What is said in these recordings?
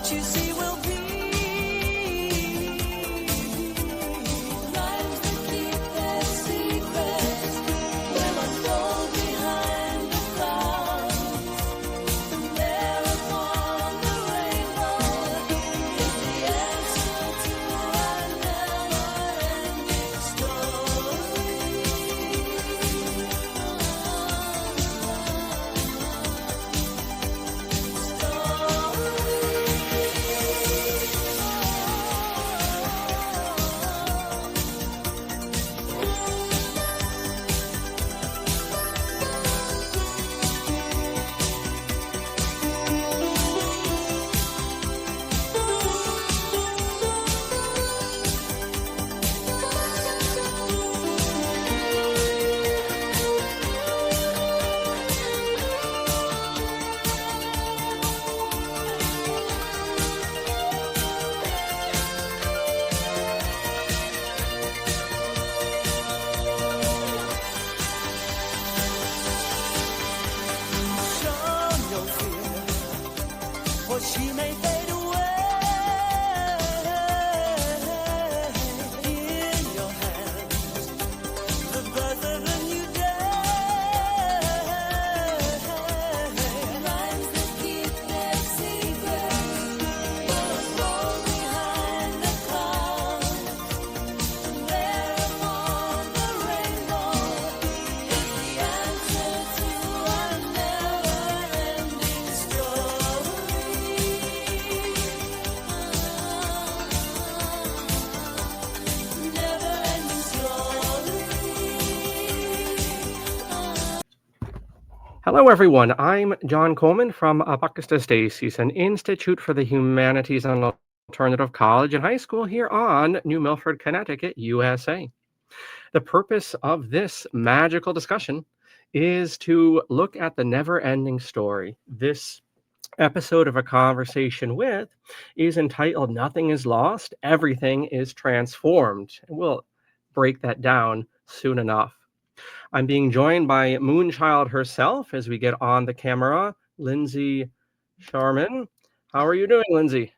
what you see will be. Lives that keep their secrets will unfold behind the clouds. There upon the rainbow is the answer to our never-ending for she may fade away. In your hands, the birth of a new day. Lines that keep their secrets will unfold behind the clouds. And there upon the rainbow is the answer to our never-ending story. Never-ending story. Hello, everyone. I'm John Coleman from ApocatastasisInstitute for the Humanities and Alternative College and High School here on New Milford, Connecticut, USA. The purpose of this magical discussion is to look at the never-ending story. This episode of A Conversation With is entitled Nothing is Lost, Everything is Transformed. And we'll break that down soon enough. I'm being joined by Moonchild herself as we get on the camera, Lindsey Sharman. How are you doing, Lindsey?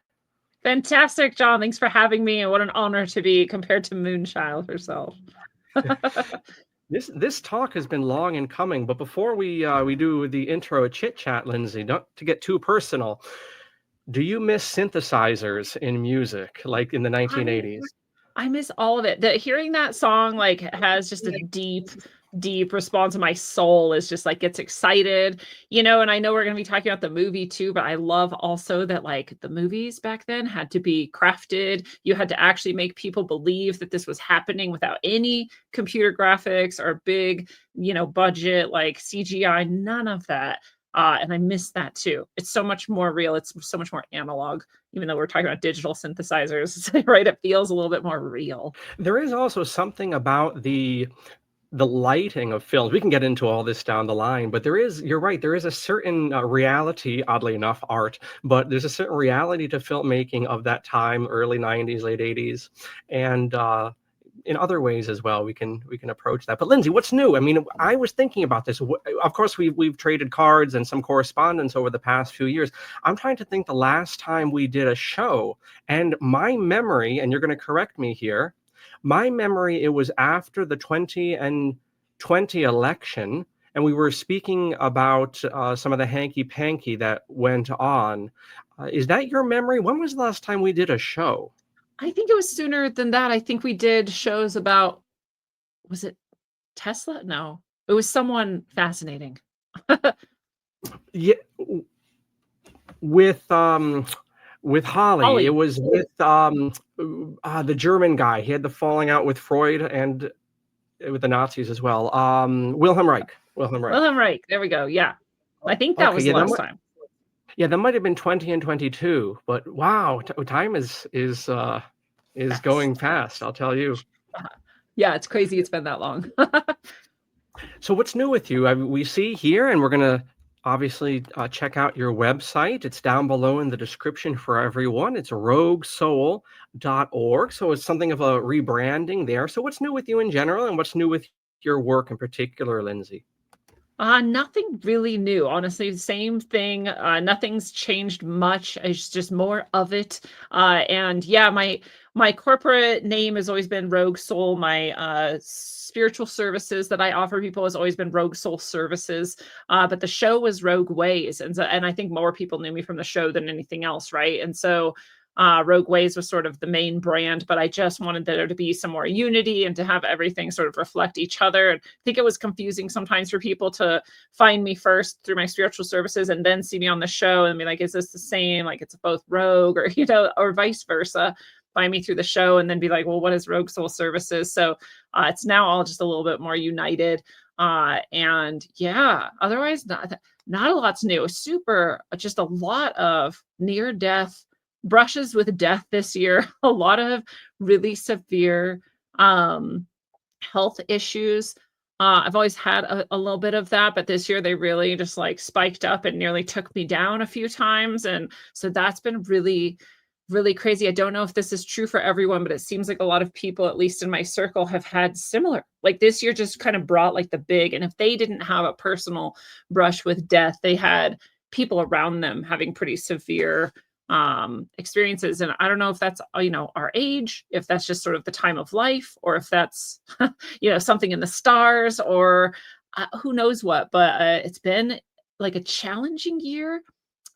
Fantastic, John. Thanks for having me. And what an honor to be compared to Moonchild herself. This talk has been long in coming, but before we do the intro chit chat, Lindsey, not to get too personal, do you miss synthesizers in music like in the 1980s? I miss all of it. Hearing that song like has just a deep response in my soul. Is just like gets excited, and I know we're going to be talking about the movie too, but I love also that like the movies back then had to be crafted. You had to actually make people believe that this was happening without any computer graphics or big, budget like CGI, none of that. And I miss that too. It's so much more real. It's so much more analog, even though we're talking about digital synthesizers, right? It feels a little bit more real. There is also something about the lighting of films. We can get into all this down the line, but you're right, there is a certain reality, oddly enough, art, but there's a certain reality to filmmaking of that time, early 90s, late 80s, and in other ways as well, we can approach that. But Lindsey, what's new? I mean, I was thinking about this. Of course, we've traded cards and some correspondence over the past few years. I'm trying to think the last time we did a show, and my memory, and you're going to correct me here, my memory, it was after the 2020 election, and we were speaking about some of the hanky-panky that went on. Is that your memory? When was the last time we did a show? I think it was sooner than that. I think we did shows about, was it Tesla? No, it was someone fascinating. Yeah, with Holly. It was with the German guy. He had the falling out with Freud and with the Nazis as well. Wilhelm Reich. Wilhelm Reich. There we go. Yeah, I think that was the last time. Yeah, that might have been 20 and 22. But wow, time is going fast. I'll tell you. Yeah, it's crazy. It's been that long. So what's new with you? We see here, and we're gonna obviously check out your website. It's down below in the description for everyone. It's roguesoul.org. So it's something of a rebranding there. So what's new with you in general, and what's new with your work in particular, Lindsey? Nothing really new, honestly. Same thing. Nothing's changed much. It's just more of it. And yeah, my corporate name has always been Rogue Soul. My spiritual services that I offer people has always been Rogue Soul Services. But the show was Rogue Ways, and I think more people knew me from the show than anything else, right? And so Rogue Ways was sort of the main brand, but I just wanted there to be some more unity and to have everything sort of reflect each other. And I think it was confusing sometimes for people to find me first through my spiritual services and then see me on the show and be like, is this the same? Like it's both Rogue or, or vice versa. Find me through the show and then be like, well, what is Rogue Soul Services? So it's now all just a little bit more united. And yeah, otherwise not a lot's new. Super, just a lot of near death brushes with death this year, a lot of really severe health issues. I've always had a little bit of that, but this year they really just like spiked up and nearly took me down a few times. And so that's been really, really crazy. I don't know if this is true for everyone, but it seems like a lot of people, at least in my circle, have had similar. Like this year just kind of brought like the big, and if they didn't have a personal brush with death, they had people around them having pretty severe experiences. And I don't know if that's our age, if that's just sort of the time of life, or if that's something in the stars, or who knows what. But it's been like a challenging year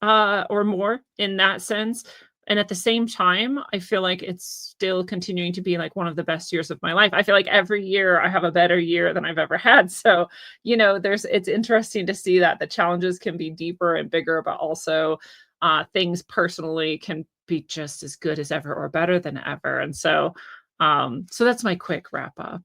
or more in that sense. And at the same time, I feel like it's still continuing to be like one of the best years of my life. I feel like every year I have a better year than I've ever had. So, it's interesting to see that the challenges can be deeper and bigger, but also things personally can be just as good as ever or better than ever. And so, so that's my quick wrap up.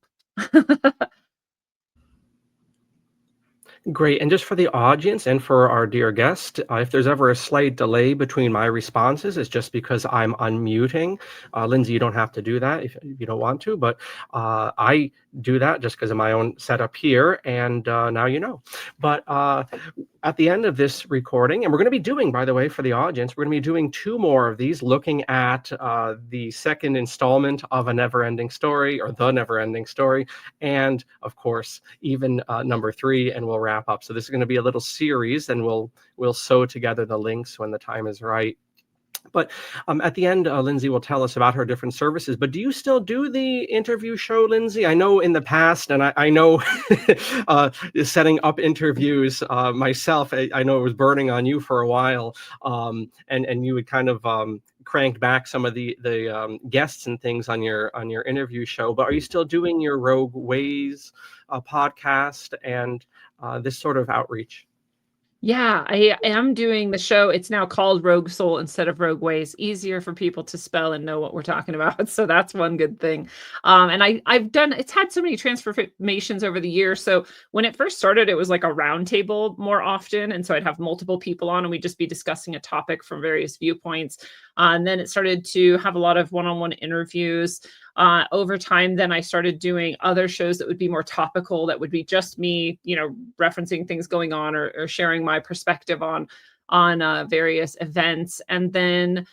Great. And just for the audience and for our dear guest, if there's ever a slight delay between my responses, it's just because I'm unmuting. Lindsey, you don't have to do that if you don't want to, but I do that just because of my own setup here. And now you know. But at the end of this recording, and we're going to be doing, by the way, for the audience, we're going to be doing 2 more of these, looking at the second installment of A Neverending Story, or The Neverending Story, and of course, even number 3, and we'll wrap up. So this is going to be a little series, and we'll sew together the links when the time is right. But at the end, Lindsey will tell us about her different services. But do you still do the interview show, Lindsey? I know in the past, and I know setting up interviews myself, I know it was burning on you for a while, and you would kind of cranked back some of the guests and things on your interview show. But are you still doing your Rogue Ways podcast and this sort of outreach? Yeah, I am doing the show. It's now called Rogue Soul instead of Rogue Ways. Easier for people to spell and know what we're talking about. So that's one good thing. And it's had so many transformations over the years. So when it first started, it was like a roundtable more often. And so I'd have multiple people on and we'd just be discussing a topic from various viewpoints. And then it started to have a lot of one-on-one interviews. Over time, then I started doing other shows that would be more topical, that would be just me, referencing things going on or sharing my perspective on various events. And then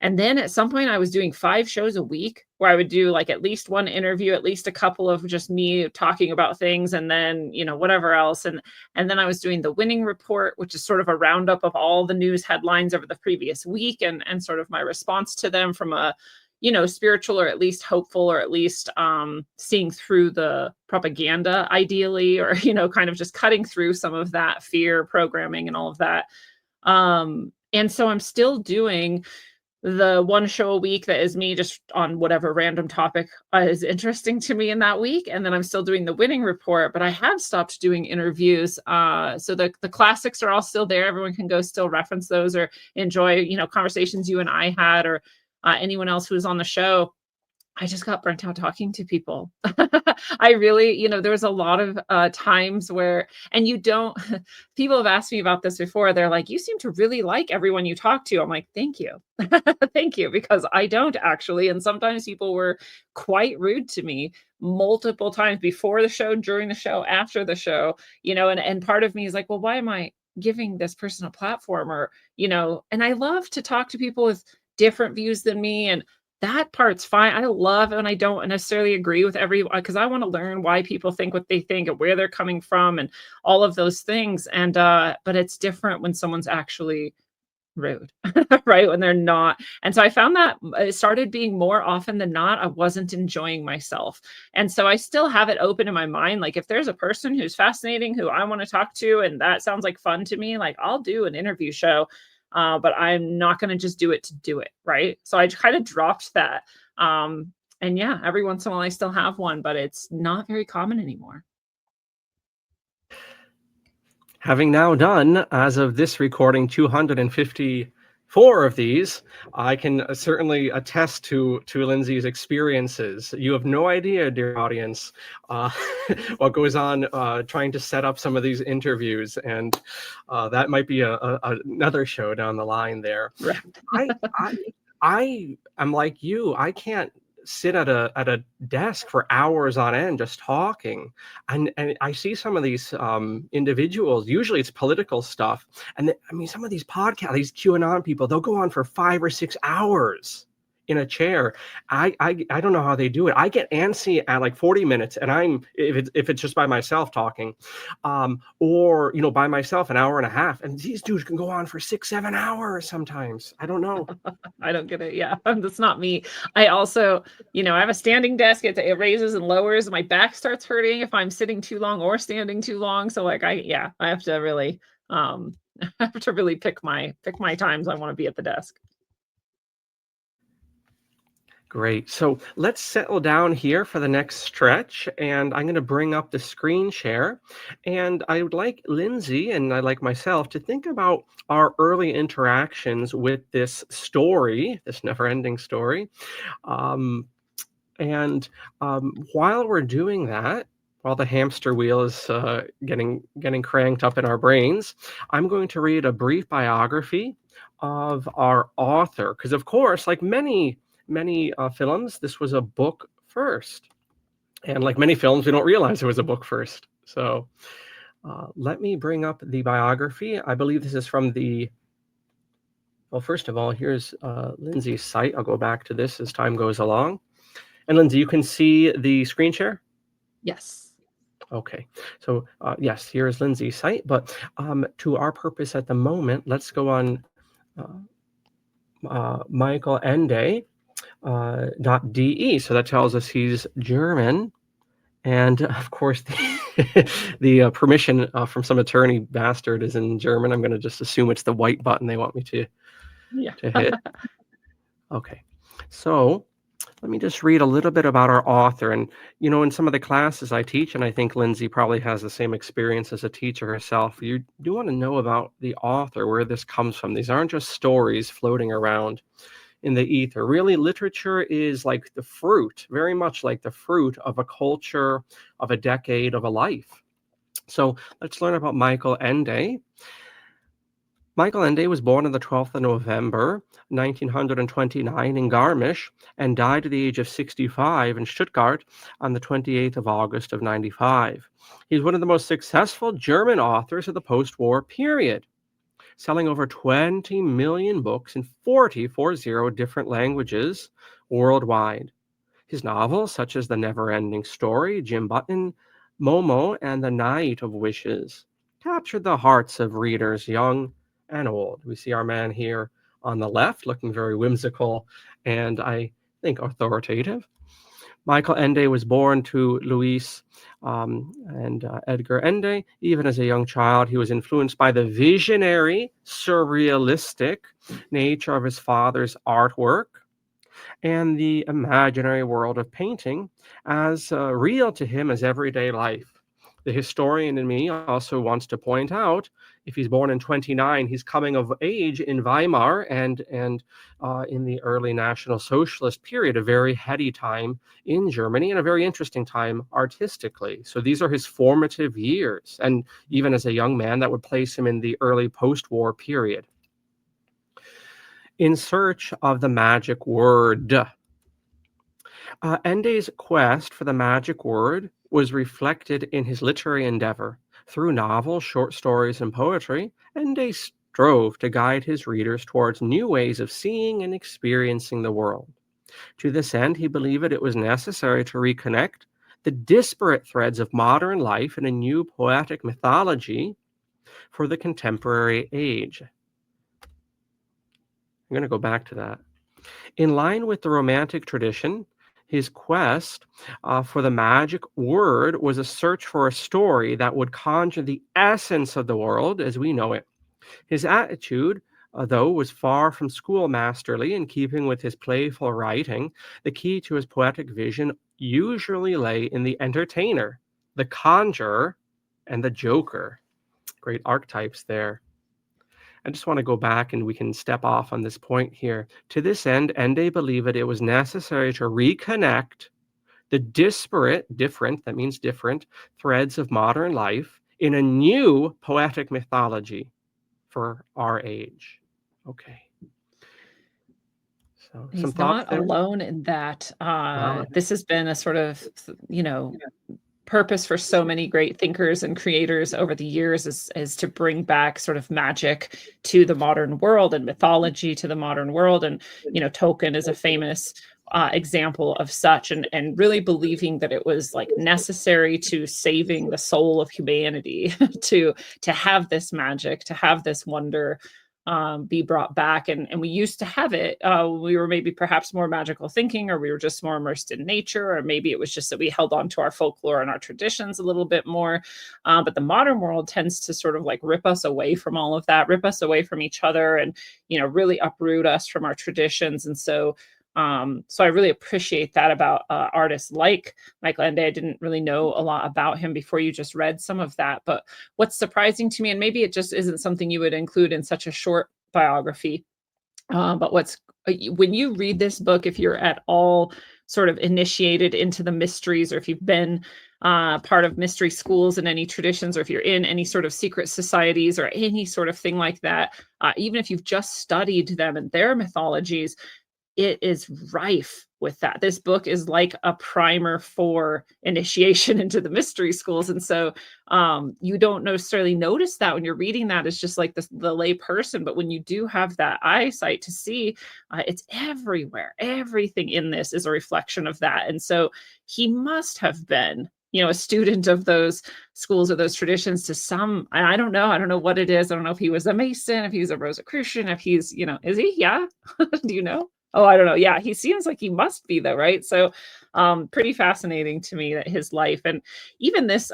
at some point I was doing 5 shows a week where I would do like at least one interview, at least a couple of just me talking about things, and then, whatever else. And then I was doing the winning report, which is sort of a roundup of all the news headlines over the previous week and sort of my response to them from a spiritual, or at least hopeful, or at least seeing through the propaganda ideally, or, kind of just cutting through some of that fear programming and all of that. And so I'm still doing the one show a week that is me just on whatever random topic is interesting to me in that week. And then I'm still doing the winning report, but I have stopped doing interviews. So the classics are all still there. Everyone can go still reference those or enjoy, conversations you and I had, or anyone else who was on the show. I just got burnt out talking to people. I really, there was a lot of times where, and people have asked me about this before. They're like, you seem to really like everyone you talk to. I'm like, thank you. Thank you, because I don't actually. And sometimes people were quite rude to me multiple times before the show, during the show, after the show, and part of me is like, well, why am I giving this person a platform? Or, and I love to talk to people with different views than me. And that part's fine. I love and I don't necessarily agree with everyone because I want to learn why people think what they think and where they're coming from and all of those things. And but it's different when someone's actually rude, right? When they're not. And so I found that it started being more often than not, I wasn't enjoying myself. And so I still have it open in my mind. Like if there's a person who's fascinating, who I want to talk to, and that sounds like fun to me, like I'll do an interview show. But I'm not going to just do it to do it. Right. So I kind of dropped that. And yeah, every once in a while I still have one, but it's not very common anymore. Having now done, as of this recording, 254 of these, I can certainly attest to Lindsey's experiences. You have no idea, dear audience, what goes on trying to set up some of these interviews, and that might be another show down the line there. Right. I am like you. I can't sit at a desk for hours on end just talking, and I see some of these individuals, usually it's political stuff, and I mean some of these podcasts, these QAnon people, they'll go on for 5 or 6 hours in a chair. I don't know how they do it. I get antsy at like 40 minutes, and I'm if it's just by myself talking, or by myself an hour and a half, and these dudes can go on for 6-7 hours sometimes. I don't know. I don't get it. Yeah, that's not me. I also, I have a standing desk. It raises and lowers. My back starts hurting if I'm sitting too long or standing too long. So like I have to really I have to really pick my times I want to be at the desk. Great. So let's settle down here for the next stretch, and I'm going to bring up the screen share. And I would like Lindsey and I'd like myself to think about our early interactions with this story, this never-ending story. And while we're doing that, while the hamster wheel is getting cranked up in our brains, I'm going to read a brief biography of our author, because of course, like many films, this was a book first, and like many films, we don't realize it was a book first. So let me bring up the biography. I believe this is from well, first of all, here's Lindsey's site. I'll go back to this as time goes along. And Lindsey, you can see the screen share? Yes. Okay, so yes, here is Lindsey's site, but to our purpose at the moment, let's go on Michael Ende. .de, so that tells us he's German, and of course the permission from some attorney bastard is in German. I'm going to just assume it's the white button they want me to hit. Okay, so let me just read a little bit about our author. And in some of the classes I teach, and I think Lindsey probably has the same experience as a teacher herself, you do want to know about the author, where this comes from. These aren't just stories floating around in the ether. Really, literature is like the fruit, very much like the fruit of a culture, of a decade, of a life. So let's learn about Michael Ende. Michael Ende was born on the 12th of November, 1929 in Garmisch, and died at the age of 65 in Stuttgart on the 28th of August of 95. He's one of the most successful German authors of the post-war period, selling over 20 million books in 40 different languages worldwide. His novels, such as The Neverending Story, Jim Button, Momo, and The Night of Wishes, captured the hearts of readers young and old. We see our man here on the left looking very whimsical and I think authoritative. Michael Ende was born to Louise and Edgar Ende. Even as a young child, he was influenced by the visionary, surrealistic nature of his father's artwork and the imaginary world of painting as real to him as everyday life. The historian in me also wants to point out, if he's born in 29, he's coming of age in Weimar and in the early National Socialist period, a very heady time in Germany and a very interesting time artistically. So these are his formative years. And even as a young man, that would place him in the early post-war period. In search of the magic word. Ende's quest for the magic word was reflected in his literary endeavor. Through novels, short stories, and poetry, Ende strove to guide his readers towards new ways of seeing and experiencing the world. To this end, he believed it was necessary to reconnect the disparate threads of modern life in a new poetic mythology for the contemporary age. I'm going to go back to that. In line with the Romantic tradition, his quest for the magic word was a search for a story that would conjure the essence of the world as we know it. His attitude, though, was far from schoolmasterly in keeping with his playful writing. The key to his poetic vision usually lay in the entertainer, the conjurer, and the joker. Great archetypes there. I just want to go back and we can step off on this point here. To this end, Ende believed it was necessary to reconnect the different, that means different, threads of modern life in a new poetic mythology for our age. Okay. So some He's thoughts not there? alone in that. Wow. This has been a sort of, purpose for so many great thinkers and creators over the years is to bring back sort of magic to the modern world and mythology to the modern world. And, Tolkien is a famous example of such, and really believing that it was like necessary to saving the soul of humanity to have this magic, to have this wonder be brought back. And we used to have it. We were maybe perhaps more magical thinking, or we were just more immersed in nature, or maybe it was just that we held on to our folklore and our traditions a little bit more. But the modern world tends to sort of like rip us away from all of that, rip us away from each other, and really uproot us from our traditions. And so I really appreciate that about artists like Michael Ende. I didn't really know a lot about him before you just read some of that. But what's surprising to me, and maybe it just isn't something you would include in such a short biography, but when you read this book, if you're at all sort of initiated into the mysteries, or if you've been part of mystery schools in any traditions, or if you're in any sort of secret societies or any sort of thing like that, even if you've just studied them and their mythologies, it is rife with that. This book is like a primer for initiation into the mystery schools. And so you don't necessarily notice that when you're reading that. It's just like the lay person. But when you do have that eyesight to see, it's everywhere. Everything in this is a reflection of that. And so he must have been a student of those schools or those traditions to some. I don't know what it is. I don't know if he was a Mason, if he's a Rosicrucian, if he's, is he? Yeah. Do you know? Oh, I don't know. Yeah, he seems like he must be though, right? So pretty fascinating to me that his life, and even this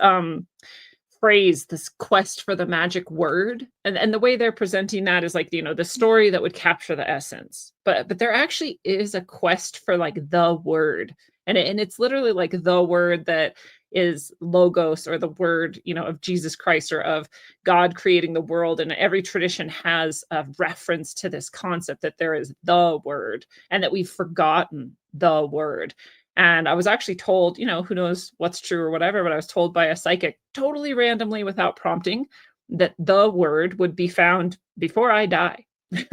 phrase, this quest for the magic word, and the way they're presenting that is like, the story that would capture the essence. But there actually is a quest for like the word. And it's literally like the word that is logos, or the word, of Jesus Christ, or of God creating the world. And every tradition has a reference to this concept that there is the word, and that we've forgotten the word. And I was actually told, who knows what's true or whatever, but I was told by a psychic totally randomly without prompting that the word would be found before I die.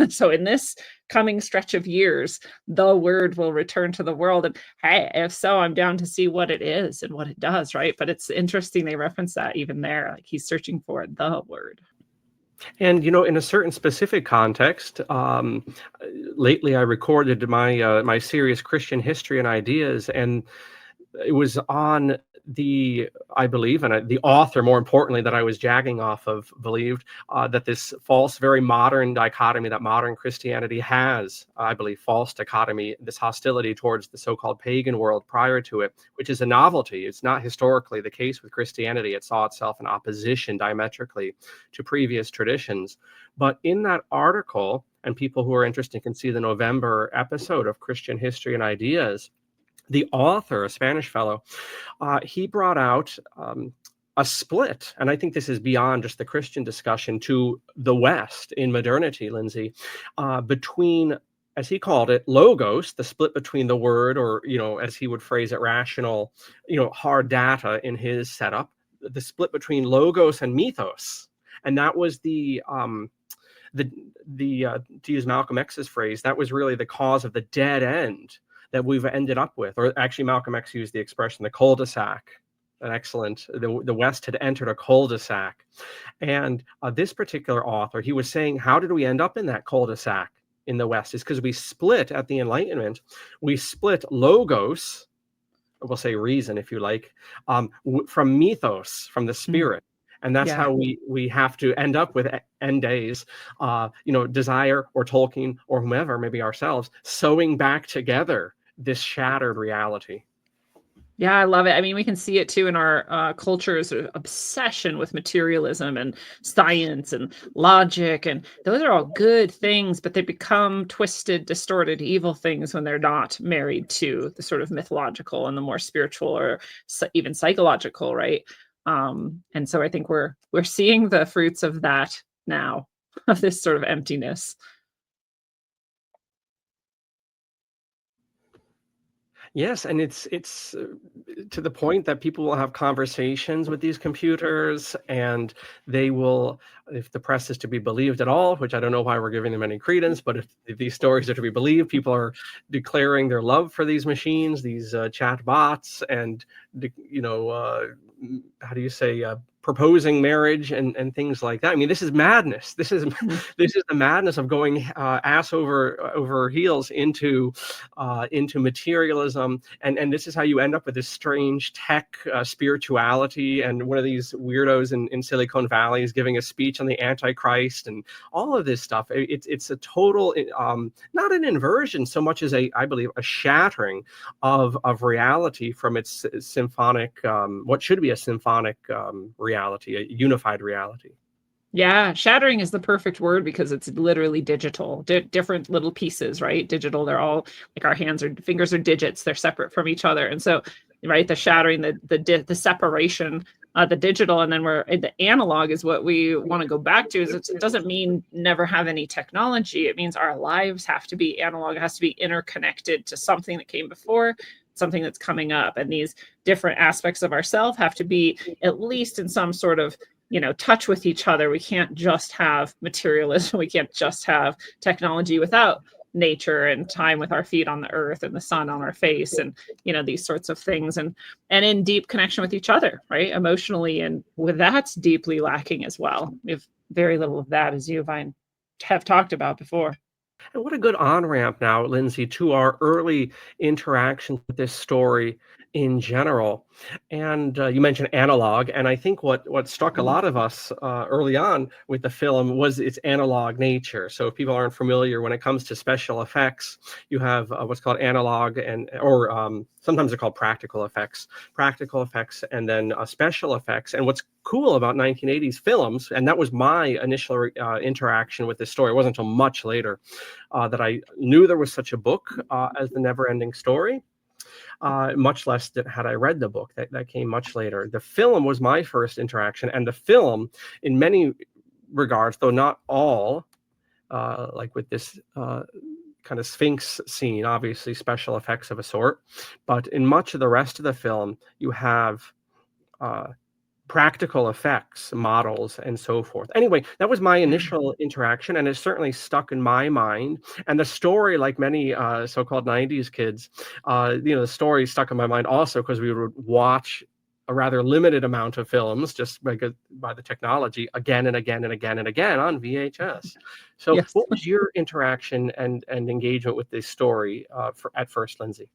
So in this coming stretch of years, the word will return to the world. And hey, if so, I'm down to see what it is and what it does, right? But it's interesting they reference that even there, like he's searching for the word. And in a certain specific context, lately I recorded my series Christian History and Ideas, and it was on I believe, and the author, more importantly, that I was jagging off of, believed that this false, very modern dichotomy that modern Christianity has, I believe, false dichotomy, this hostility towards the so-called pagan world prior to it, which is a novelty. It's not historically the case with Christianity. It saw itself in opposition diametrically to previous traditions. But in that article, and people who are interested can see the November episode of Christian History and Ideas, the author, a Spanish fellow, he brought out a split, and I think this is beyond just the Christian discussion, to the West in modernity, Lindsey, between, as he called it, logos, the split between the word, or, as he would phrase it, rational, hard data in his setup, the split between logos and mythos. And that was to use Malcolm X's phrase, that was really the cause of the dead end that we've ended up with. Or actually, Malcolm X used the expression, the cul-de-sac. An excellent, the West had entered a cul-de-sac. And this particular author, he was saying, how did we end up in that cul-de-sac? in the West is because we split at the Enlightenment. We split logos, we'll say reason if you like, from mythos, from the spirit. And that's Yeah. how we have to end up with end days, Desire or Tolkien or whomever, maybe ourselves, sewing back together this shattered reality. Yeah, I love it. I mean, we can see it too in our culture's obsession with materialism and science and logic. And those are all good things, but they become twisted, distorted, evil things when they're not married to the sort of mythological and the more spiritual or even psychological, right? And so I think we're seeing the fruits of that now, of this sort of emptiness. Yes, and it's to the point that people will have conversations with these computers, and they will, if the press is to be believed at all, which I don't know why we're giving them any credence, but if these stories are to be believed, people are declaring their love for these machines, these chat bots, and how do you say, proposing marriage and things like that. I mean, this is madness. This is this is the madness of going ass over heels into materialism, and this is how you end up with this strange tech spirituality. And one of these weirdos in Silicon Valley is giving a speech on the Antichrist and all of this stuff. It's a total not an inversion so much as I believe a shattering of reality from its symphonic, what should be a symphonic reality, a unified reality. Yeah, shattering is the perfect word because it's literally digital, different little pieces, right? Digital, they're all like our hands or fingers are digits, they're separate from each other. And so, right, the shattering, the separation, the digital, and then the analog is what we want to go back to. It doesn't mean never have any technology. It means our lives have to be analog, it has to be interconnected to something that came before, something that's coming up. And these different aspects of ourselves have to be at least in some sort of touch with each other. We can't just have materialism. We can't just have technology without nature and time with our feet on the earth and the sun on our face and these sorts of things, and in deep connection with each other, right, emotionally. And with that's deeply lacking as well. We have very little of that, as you and I have talked about before. And what a good on-ramp now, Lindsey, to our early interaction with this story in general. And you mentioned analog, and I think what struck a lot of us early on with the film was its analog nature. So if people aren't familiar, when it comes to special effects, you have what's called analog or sometimes they're called practical effects, and then special effects. And what's cool about 1980s films, and that was my initial interaction with this story. It wasn't until much later that I knew there was such a book as The Neverending Story. Much less had I read the book. That came much later. The film was my first interaction, and the film, in many regards, though not all, like with this kind of Sphinx scene, obviously special effects of a sort, but in much of the rest of the film, you have practical effects, models, and so forth. Anyway, that was my initial interaction, and it certainly stuck in my mind. And the story, like many so-called 90s kids, the story stuck in my mind also because we would watch a rather limited amount of films just by the technology again and again and again and again on VHS. So Yes. what was your interaction and engagement with this story at first, Lindsey?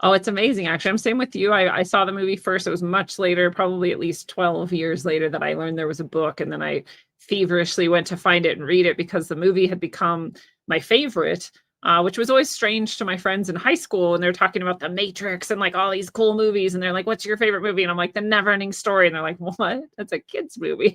Oh, it's amazing, actually. I'm same with you. I saw the movie first. It was much later, probably at least 12 years later, that I learned there was a book. And then I feverishly went to find it and read it because the movie had become my favorite, which was always strange to my friends in high school. And they're talking about The Matrix and like all these cool movies. And they're like, what's your favorite movie? And I'm like, The Neverending Story. And they're like, what? That's a kid's movie.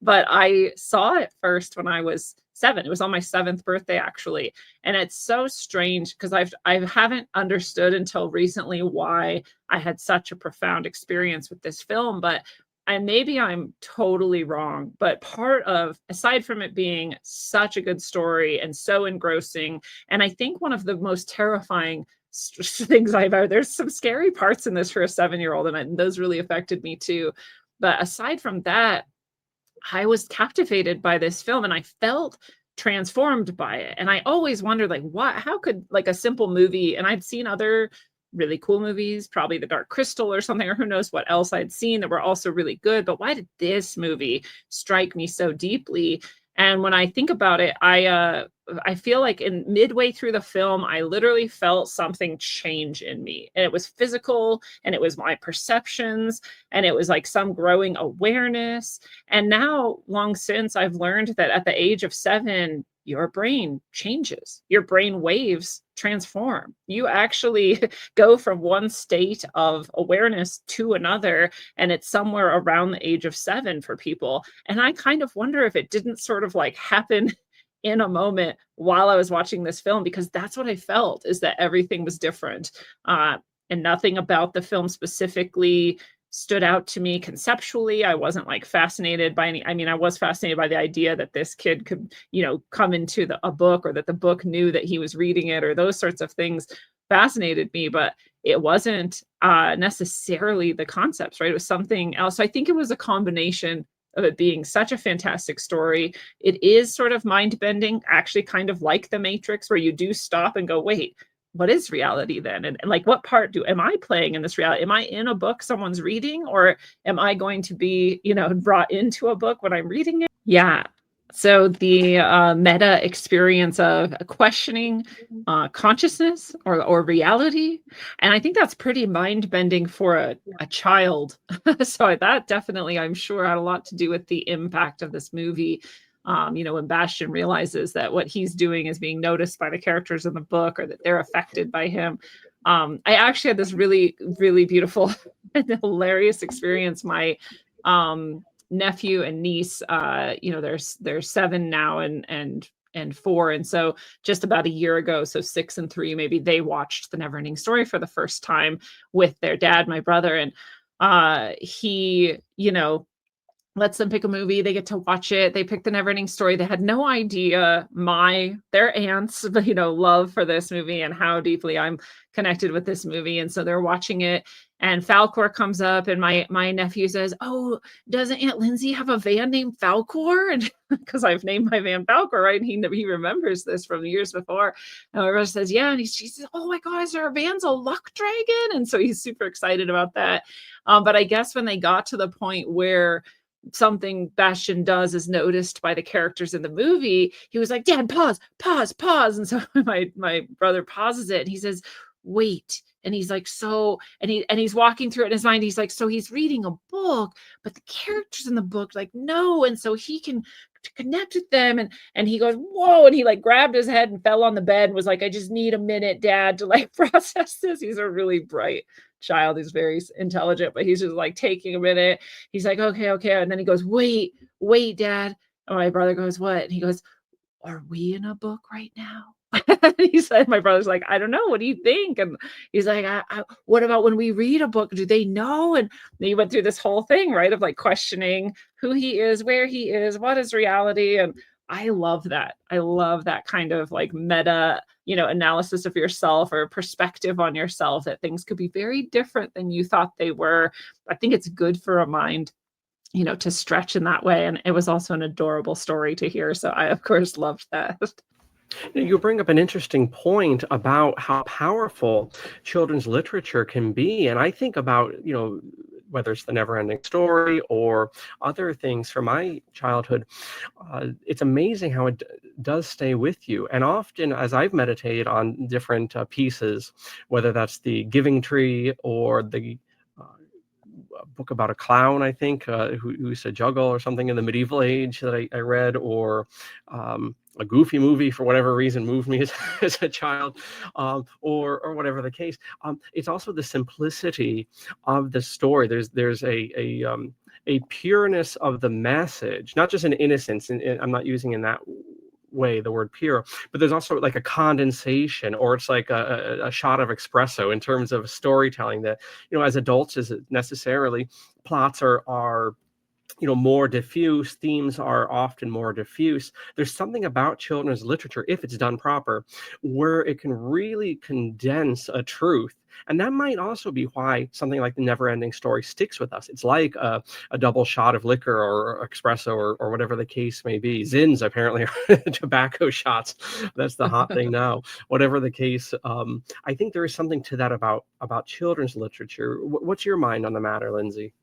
But I saw it first when I was 7. It was on my 7th birthday, actually. And it's so strange because I haven't understood until recently why I had such a profound experience with this film. But maybe I'm totally wrong, but part of, aside from it being such a good story and so engrossing, and I think one of the most terrifying things I've ever, there's some scary parts in this for a 7-year-old, and those really affected me too. But aside from that, I was captivated by this film and I felt transformed by it. And I always wondered, like, how could like a simple movie, and I'd seen other really cool movies, probably The Dark Crystal or something, or who knows what else I'd seen that were also really good. But why did this movie strike me so deeply? And when I think about it, I feel like in midway through the film, I literally felt something change in me. And it was physical, and it was my perceptions, and it was like some growing awareness. And now, long since, I've learned that at the age of 7, your brain changes. Your brain waves transform. You actually go from one state of awareness to another, and it's somewhere around the age of 7 for people. And I kind of wonder if it didn't sort of like happen in a moment while I was watching this film, because that's what I felt, is that everything was different. And nothing about the film specifically stood out to me conceptually. I wasn't like fascinated by any, I mean, I was fascinated by the idea that this kid could, come into a book, or that the book knew that he was reading it, or those sorts of things fascinated me, but it wasn't necessarily the concepts, right? It was something else. So I think it was a combination of it being such a fantastic story. It is sort of mind bending, actually kind of like The Matrix, where you do stop and go, wait, what is reality then? And like, what part am I playing in this reality? Am I in a book someone's reading, or am I going to be, brought into a book when I'm reading it? Yeah. So the meta experience of questioning consciousness or reality. And I think that's pretty mind bending for a child. So that definitely, I'm sure, had a lot to do with the impact of this movie. When Bastian realizes that what he's doing is being noticed by the characters in the book, or that they're affected by him. I actually had this really, really beautiful and hilarious experience. My nephew and niece, they're 7 now and 4, and so just about a year ago, so 6 and 3 maybe, they watched the Neverending Story for the first time with their dad, my brother, and he lets them pick a movie. They get to watch it. They picked the Neverending Story. They had no idea their aunt's, love for this movie and how deeply I'm connected with this movie. And so they're watching it, and Falcor comes up, and my nephew says, "Oh, doesn't Aunt Lindsay have a van named Falcor?" And because I've named my van Falcor, right? And he remembers this from the years before. And my brother says, "Yeah." And she says, "Oh my gosh, our van's a luck dragon." And so he's super excited about that. But I guess when they got to the point where something Bastian does is noticed by the characters in the movie, he was like, "Dad, pause, pause, pause." And so my brother pauses it, and he says, "Wait." And he's like, he's walking through it in his mind. He's like, so he's reading a book, but the characters in the book, like, no. And so he can connect with them. And he goes, whoa. And he like grabbed his head and fell on the bed and was like, "I just need a minute, Dad, to like process this." He's a really bright child. He's very intelligent, but he's just like taking a minute. He's like, okay. And then he goes, wait, Dad. And my brother goes, what? And he goes, "Are we in a book right now?" He said, my brother's like, "I don't know. What do you think?" And he's like, what about when we read a book? Do they know? And he went through this whole thing, right, of like questioning who he is, where he is, what is reality. And I love that. I love that kind of like meta, analysis of yourself, or perspective on yourself, that things could be very different than you thought they were. I think it's good for a mind, to stretch in that way. And it was also an adorable story to hear. So I, of course, loved that. You bring up an interesting point about how powerful children's literature can be. And I think about, whether it's the Neverending Story or other things from my childhood, it's amazing how it does stay with you. And often, as I've meditated on different pieces, whether that's the Giving Tree or the book about a clown, I think, who used to juggle or something in the medieval age that I read, or a Goofy movie, for whatever reason, moved me as a child, or whatever the case. It's also the simplicity of the story. There's a pureness of the message, not just an innocence, and I'm not using in that way the word pure, but there's also like a condensation, or it's like a shot of espresso in terms of storytelling that, as adults, is necessarily plots are more diffuse, themes are often more diffuse. There's something about children's literature, if it's done proper, where it can really condense a truth. And that might also be why something like the Neverending Story sticks with us. It's like a double shot of liquor or espresso or whatever the case may be. Zins apparently are tobacco shots. That's the hot thing now. Whatever the case, I think there is something to that about children's literature. What's your mind on the matter, Lindsey?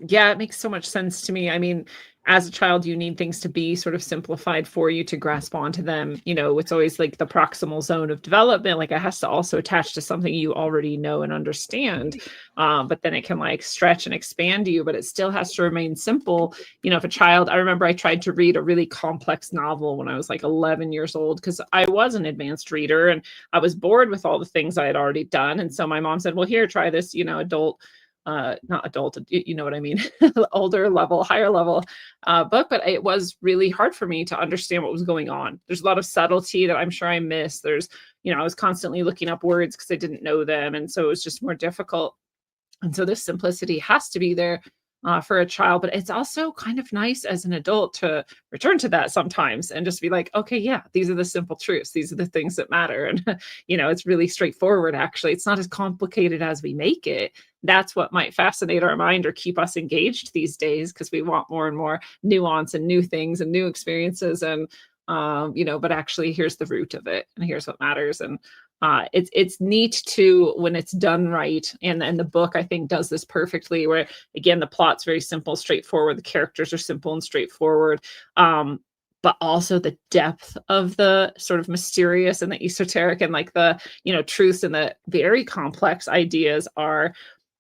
Yeah, it makes so much sense to me. I mean, as a child, you need things to be sort of simplified for you to grasp onto them. It's always like the proximal zone of development. Like it has to also attach to something you already know and understand. But then it can like stretch and expand you, but it still has to remain simple. If a child, I remember I tried to read a really complex novel when I was like 11 years old because I was an advanced reader and I was bored with all the things I had already done. And so my mom said, well, here, try this, adult not adult, you know what I mean, older level, higher level book, but it was really hard for me to understand what was going on. There's a lot of subtlety that I'm sure I missed. I was constantly looking up words because I didn't know them. And so it was just more difficult. And so this simplicity has to be there for a child, but it's also kind of nice as an adult to return to that sometimes and just be like, okay, yeah, these are the simple truths. These are the things that matter. And, it's really straightforward, actually. It's not as complicated as we make it. That's what might fascinate our mind or keep us engaged these days because we want more and more nuance and new things and new experiences. And, but actually here's the root of it and here's what matters. And it's neat too when it's done right. And the book, I think, does this perfectly where, again, the plot's very simple, straightforward. The characters are simple and straightforward. But also the depth of the sort of mysterious and the esoteric and like the, truths and the very complex ideas are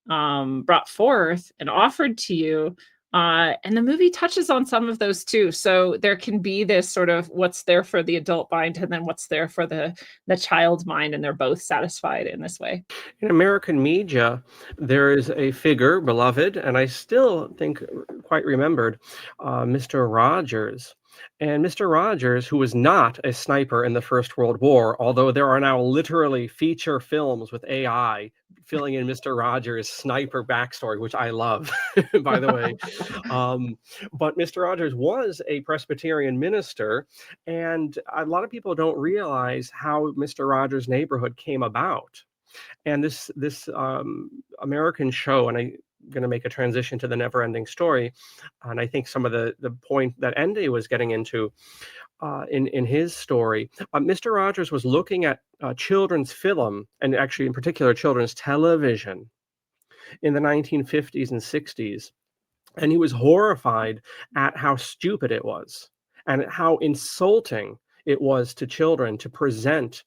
brought forth and offered to you. And the movie touches on some of those too. So there can be this sort of what's there for the adult mind and then what's there for the child mind, and they're both satisfied in this way. In American media, there is a figure, beloved, and I still think quite remembered, Mr. Rogers. And Mr. Rogers, who was not a sniper in the First World War, although there are now literally feature films with AI filling in Mr. Rogers' sniper backstory, which I love, by the way. But Mr. Rogers was a Presbyterian minister, and a lot of people don't realize how Mr. Rogers' neighborhood came about. And this American show, and I'm going to make a transition to the Neverending Story, and I think some of the point that Ende was getting into in his story, Mr. Rogers was looking at children's film, and actually in particular children's television, in the 1950s and 60s, and he was horrified at how stupid it was and how insulting it was to children to present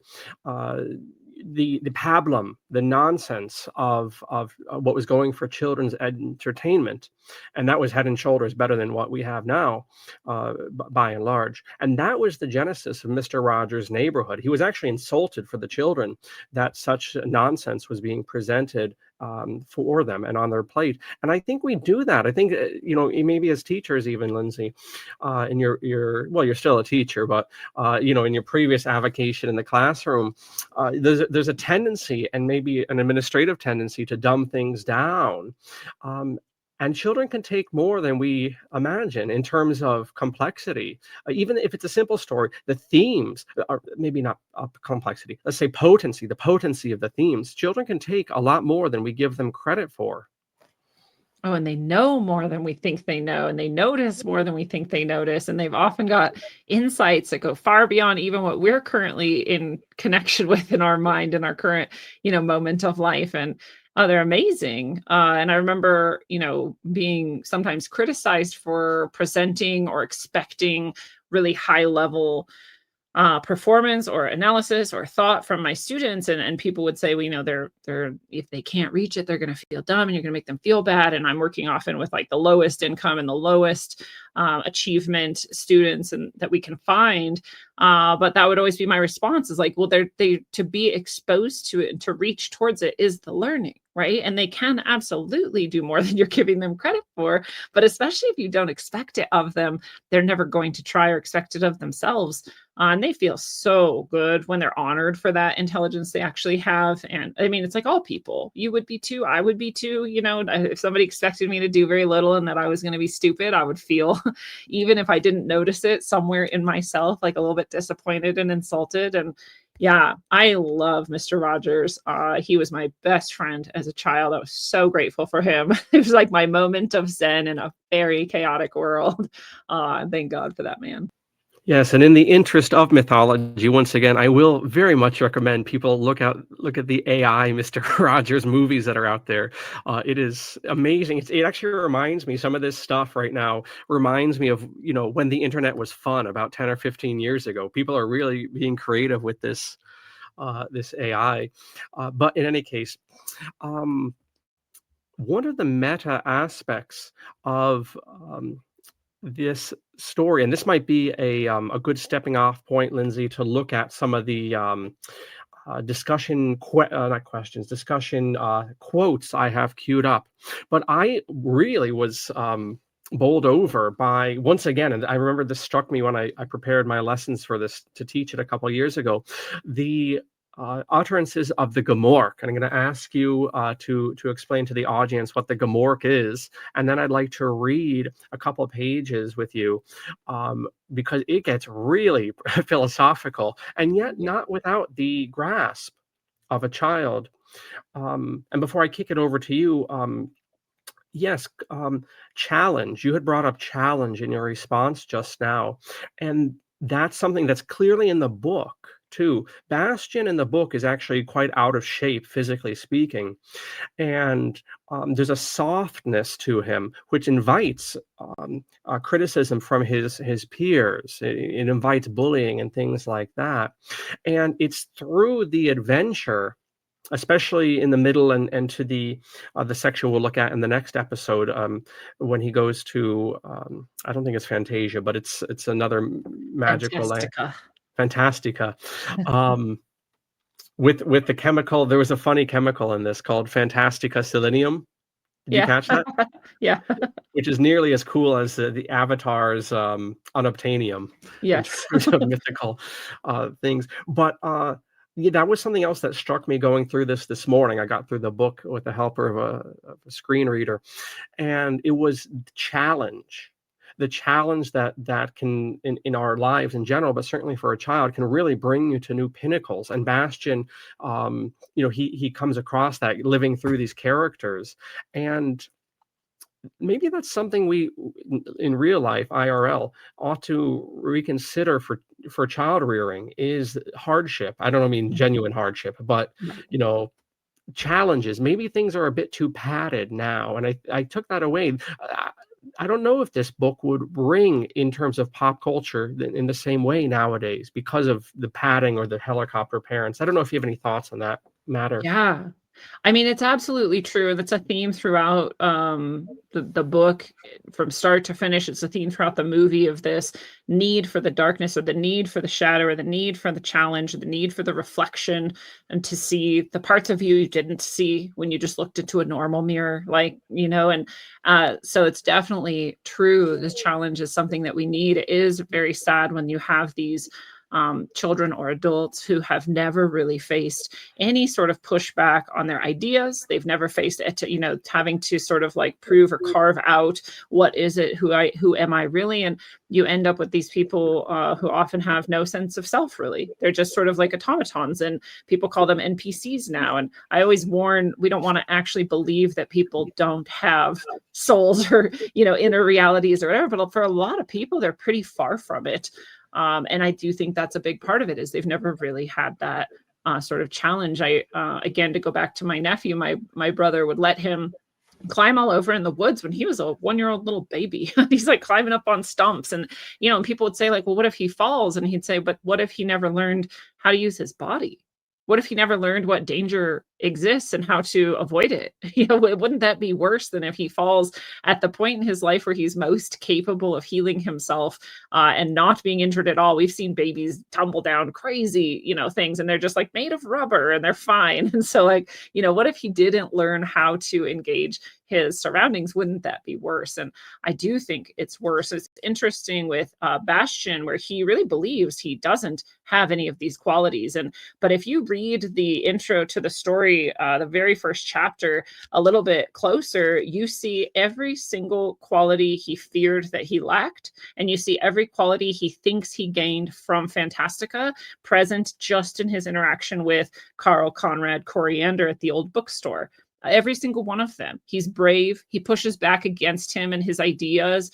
the pablum, the nonsense of what was going for children's entertainment, and that was head and shoulders better than what we have now, by and large. And that was the genesis of Mr. Rogers' Neighborhood. He was actually insulted for the children that such nonsense was being presented for them and on their plate. And I think we do that. I think maybe as teachers, even Lindsey, in your well, you're still a teacher, but in your previous avocation in the classroom, there's a tendency, and maybe an administrative tendency, to dumb things down. And children can take more than we imagine in terms of complexity. Even if it's a simple story, the themes are maybe not complexity. Let's say potency, the potency of the themes. Children can take a lot more than we give them credit for. Oh, and they know more than we think they know, and they notice more than we think they notice. And they've often got insights that go far beyond even what we're currently in connection with in our mind in our current, moment of life. And they're amazing. And I remember, being sometimes criticized for presenting or expecting really high level performance or analysis or thought from my students, and people would say, well, they're if they can't reach it, they're going to feel dumb and you're going to make them feel bad. And I'm working often with like the lowest income and the lowest achievement students and that we can find. But that would always be my response, is like, well, they to be exposed to it and to reach towards it is the learning, right? And they can absolutely do more than you're giving them credit for. But especially if you don't expect it of them, they're never going to try or expect it of themselves. And they feel so good when they're honored for that intelligence they actually have. And I mean, it's like all people. You would be too. I would be too. If somebody expected me to do very little and that I was going to be stupid, I would feel, even if I didn't notice it, somewhere in myself, like a little bit disappointed and insulted. And yeah, I love Mr. Rogers. He was my best friend as a child. I was so grateful for him. It was like my moment of zen in a very chaotic world. Thank God for that man. Yes, and in the interest of mythology, once again, I will very much recommend people look at the AI Mr. Rogers movies that are out there. It is amazing. It actually reminds me, some of this stuff right now reminds me of, when the internet was fun about 10 or 15 years ago. People are really being creative with this AI. But in any case, um, one of the meta aspects of this story, and this might be a good stepping off point, Lindsay, to look at some of the not questions, discussion quotes I have queued up. But I really was bowled over by, once again, and I remember this struck me when I prepared my lessons for this to teach it a couple of years ago, the utterances of the Gamork. And I'm going to ask you to explain to the audience what the Gamork is, and then I'd like to read a couple of pages with you, because it gets really philosophical, and yet not without the grasp of a child. And before I kick it over to you, yes, challenge. You had brought up challenge in your response just now, and that's something that's clearly in the book too. Bastian in the book is actually quite out of shape, physically speaking, and there's a softness to him which invites criticism from his peers. It invites bullying and things like that, and it's through the adventure, especially in the middle and to the section we'll look at in the next episode, when he goes to, I don't think it's Fantasia, but it's another magical land, Fantastica. Fantastica. With the chemical, there was a funny chemical in this called Fantastica Selenium. Did you Yeah. catch that? Yeah. Which is nearly as cool as the Avatar's unobtainium in Yes. terms of mythical things. But yeah, that was something else that struck me going through this morning. I got through the book with the help of a screen reader, and it was the challenge that can, in our lives in general, but certainly for a child, can really bring you to new pinnacles. And Bastian, he comes across that living through these characters, and maybe that's something we in real life IRL ought to reconsider for child rearing, is hardship. I don't mean genuine hardship, but Right. challenges. Maybe things are a bit too padded now, and I took that away. I don't know if this book would ring in terms of pop culture in the same way nowadays because of the padding or the helicopter parents. I don't know if you have any thoughts on that matter. Yeah. I mean, it's absolutely true. That's a theme throughout the book, from start to finish. It's a theme throughout the movie of this need for the darkness, or the need for the shadow, or the need for the challenge, or the need for the reflection, and to see the parts of you didn't see when you just looked into a normal mirror, and so it's definitely true. This challenge is something that we need. It is very sad when you have these children or adults who have never really faced any sort of pushback on their ideas. They've never faced it, having to sort of like prove or carve out what is it, who am I really? And you end up with these people who often have no sense of self, really. They're just sort of like automatons, and people call them NPCs now. And I always warn, we don't want to actually believe that people don't have souls or, inner realities or whatever, but for a lot of people, they're pretty far from it. And I do think that's a big part of it, is they've never really had that sort of challenge. Again, to go back to my nephew, my brother would let him climb all over in the woods when he was a 1-year-old little baby. He's like climbing up on stumps, and and people would say like, well, what if he falls? And he'd say, but what if he never learned how to use his body? What if he never learned what danger exists and how to avoid it? Wouldn't that be worse than if he falls at the point in his life where he's most capable of healing himself and not being injured at all? We've seen babies tumble down crazy, things, and they're just like made of rubber and they're fine. And so like, what if he didn't learn how to engage his surroundings? Wouldn't that be worse? And I do think it's worse. It's interesting with Bastian, where he really believes he doesn't have any of these qualities. But if you read the intro to the story, the very first chapter, a little bit closer, you see every single quality he feared that he lacked, and you see every quality he thinks he gained from Fantastica present just in his interaction with Carl Conrad Coriander at the old bookstore. Every single one of them. He's brave. He pushes back against him and his ideas.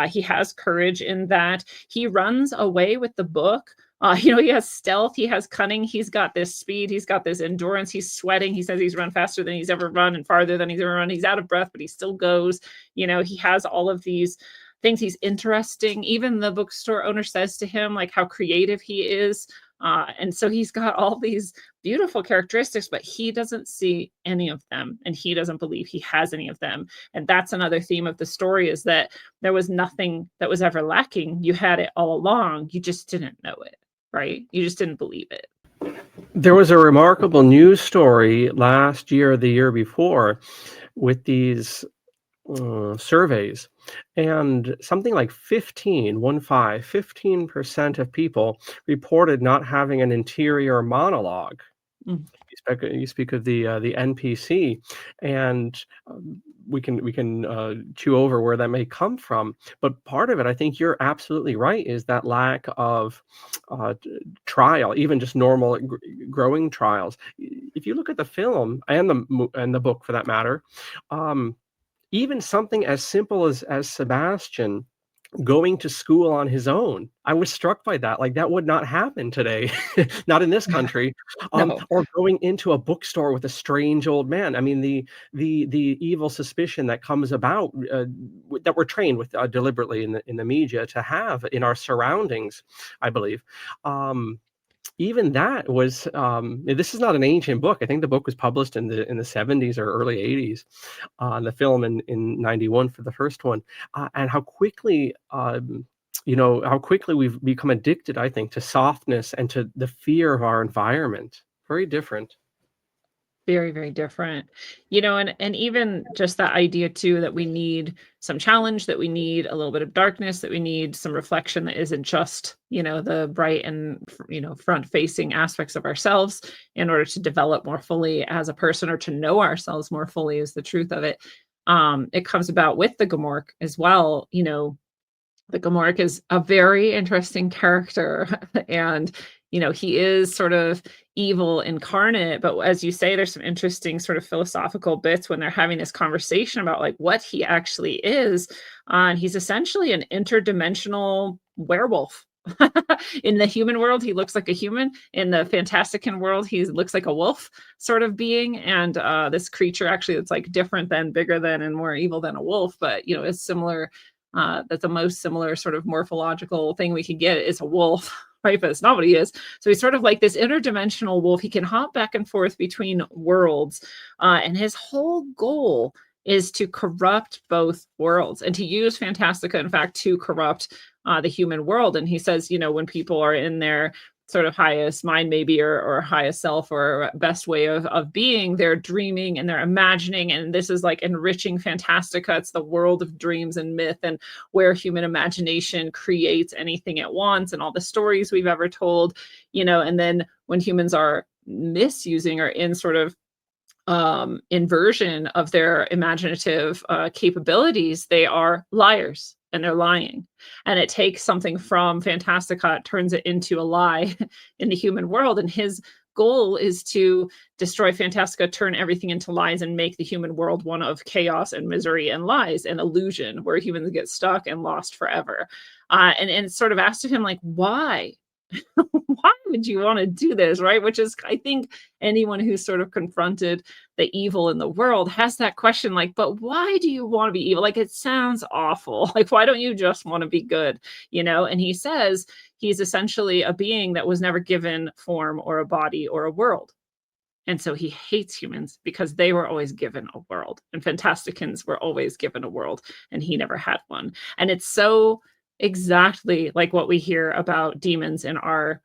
He has courage in that. He runs away with the book. He has stealth, he has cunning, he's got this speed, he's got this endurance, he's sweating. He says he's run faster than he's ever run and farther than he's ever run. He's out of breath, but he still goes. He has all of these things. He's interesting. Even the bookstore owner says to him, like, how creative he is. And so he's got all these beautiful characteristics, but he doesn't see any of them, and he doesn't believe he has any of them. And that's another theme of the story, is that there was nothing that was ever lacking. You had it all along. You just didn't know it, right? You just didn't believe it. There was a remarkable news story last year or the year before with these surveys, and something like 15% of people reported not having an interior monologue. Mm. You speak of the NPC, and we can chew over where that may come from. But part of it, I think you're absolutely right, is that lack of trial, even just normal growing trials. If you look at the film and the book, for that matter, even something as simple as Sebastian going to school on his own, I was struck by that. Like, that would not happen today, not in this country. No. Or going into a bookstore with a strange old man. I mean, the evil suspicion that comes about, that we're trained with deliberately in the media to have in our surroundings, I believe. Even that was, this is not an ancient book. I think the book was published in the 70s or early 80s, the film in 91 for the first one. And how quickly we've become addicted, I think, to softness and to the fear of our environment. Very different. Very, very different. And even just that idea too, that we need some challenge, that we need a little bit of darkness, that we need some reflection that isn't just, the bright and, front facing aspects of ourselves in order to develop more fully as a person, or to know ourselves more fully, is the truth of it. It comes about with the Gomorrah as well. The Gomorrah is a very interesting character, and he is sort of evil incarnate. But as you say, there's some interesting sort of philosophical bits when they're having this conversation about like what he actually is. And he's essentially an interdimensional werewolf. In the human world, he looks like a human. In the Fantastican world, he looks like a wolf sort of being. And this creature actually, it's like different than, bigger than, and more evil than a wolf, but it's similar. That the most similar sort of morphological thing we can get is a wolf, right? But it's not what he is. So he's sort of like this interdimensional wolf. He can hop back and forth between worlds. And his whole goal is to corrupt both worlds, and to use Fantastica, in fact, to corrupt the human world. And he says, when people are in their sort of highest mind, maybe, or highest self, or best way of being, they're dreaming and they're imagining, and this is like enriching Fantastica. It's the world of dreams and myth, and where human imagination creates anything it wants, and all the stories we've ever told, and then when humans are misusing, or in sort of inversion of their imaginative capabilities, they are liars. And they're lying. And it takes something from Fantastica, turns it into a lie in the human world. And his goal is to destroy Fantastica, turn everything into lies, and make the human world one of chaos and misery and lies and illusion, where humans get stuck and lost forever. And sort of asked of him, like, why? Why would you want to do this, right? Which is, I think, anyone who's sort of confronted the evil in the world has that question, like, but why do you want to be evil? Like, it sounds awful. Like, why don't you just want to be good? And he says he's essentially a being that was never given form or a body or a world. And so he hates humans because they were always given a world, and Fantasticans were always given a world, and he never had one. And it's so exactly like what we hear about demons in our,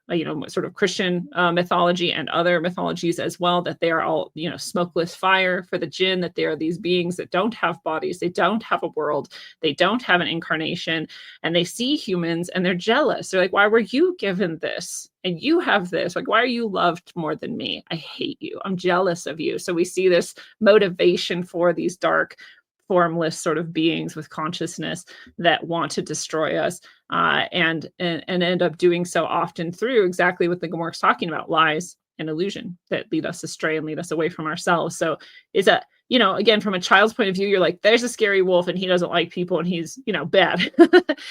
sort of Christian mythology and other mythologies as well, that they are all, smokeless fire for the jinn, that they are these beings that don't have bodies, they don't have a world, they don't have an incarnation, and they see humans and they're jealous. They're like, why were you given this? And you have this, like, why are you loved more than me? I hate you. I'm jealous of you. So we see this motivation for these dark, formless sort of beings with consciousness that want to destroy us, and end up doing so often through exactly what the Gomorrah's talking about: lies an illusion that lead us astray and lead us away from ourselves. So it's a, again, from a child's point of view, you're like, there's a scary wolf and he doesn't like people and he's, bad.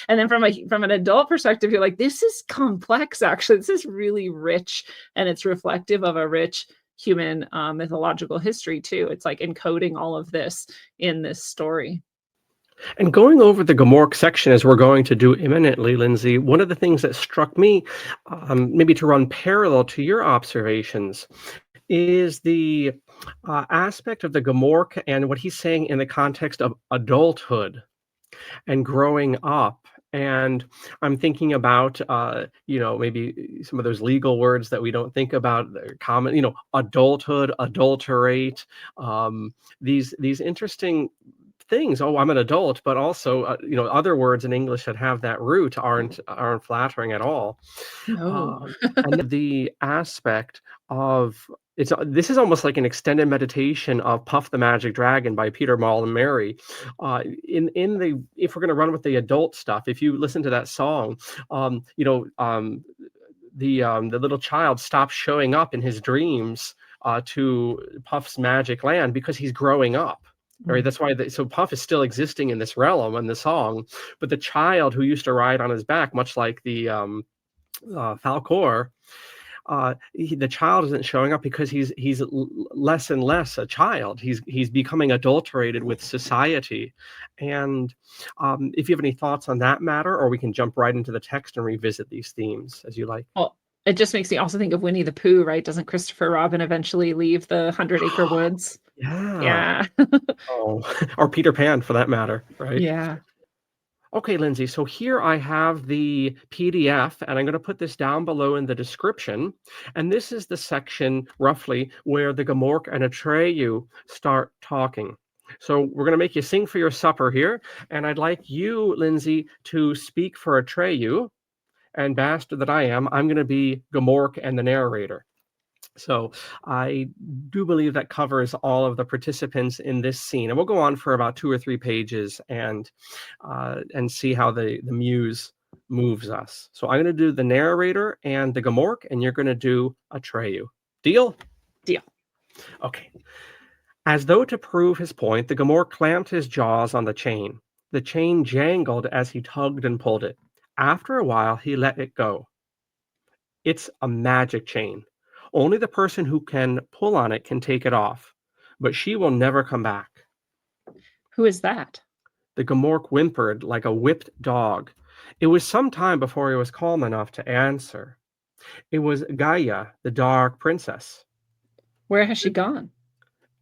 And then from an adult perspective, you're like, this is complex, actually. This is really rich, and it's reflective of a rich human mythological history too. It's like encoding all of this in this story. And going over the Gomorrah section, as we're going to do imminently, Lindsey, one of the things that struck me, maybe to run parallel to your observations, is the aspect of the Gomorrah and what he's saying in the context of adulthood and growing up. And I'm thinking about, maybe some of those legal words that we don't think about, common, adulthood, adulterate, these interesting things. Oh, I'm an adult, but also, other words in English that have that root aren't flattering at all. No. And the aspect of this is almost like an extended meditation of Puff the Magic Dragon by Peter, Paul, and Mary. If we're going to run with the adult stuff, if you listen to that song, the little child stops showing up in his dreams to Puff's magic land because he's growing up. Right, that's why. So Puff is still existing in this realm in the song, but the child who used to ride on his back, much like the Falcor, the child isn't showing up because he's less and less a child. He's becoming adulterated with society. And if you have any thoughts on that matter, or we can jump right into the text and revisit these themes as you like. Well, it just makes me also think of Winnie the Pooh, right? Doesn't Christopher Robin eventually leave the 100-acre woods? Yeah. Yeah. Oh, or Peter Pan for that matter, right? Yeah. Okay, Lindsey, so here I have the PDF, and I'm going to put this down below in the description. And this is the section, roughly, where the Gomorrah and Atreyu start talking. So we're going to make you sing for your supper here, and I'd like you, Lindsey, to speak for Atreyu, and bastard that I am, I'm going to be Gomorrah and the narrator. So I do believe that covers all of the participants in this scene, and we'll go on for about 2 or 3 pages and see how the muse moves us. So I'm going to do the narrator and the Gomorrah, and you're going to do Atreyu. Deal? Deal. Okay. As though to prove his point, the Gomorrah clamped his jaws on the chain. The chain jangled as he tugged and pulled it. After a while, he let it go. It's a magic chain. Only the person who can pull on it can take it off, but she will never come back. Who is that? The Gomorrah whimpered like a whipped dog. It was some time before he was calm enough to answer. It was Gaia, the dark princess. Where has she gone?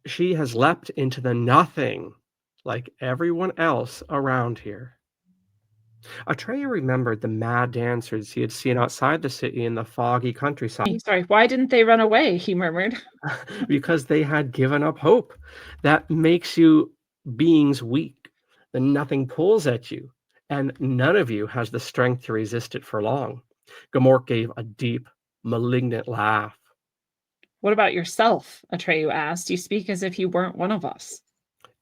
She has leapt into the nothing, like everyone else around here. Atreyu remembered the mad dancers he had seen outside the city in the foggy countryside. Sorry, why didn't they run away? He murmured. Because they had given up hope. That makes you beings weak. The nothing pulls at you, and none of you has the strength to resist it for long. Gomorrah gave a deep, malignant laugh. What about yourself? Atreyu asked. You speak as if you weren't one of us.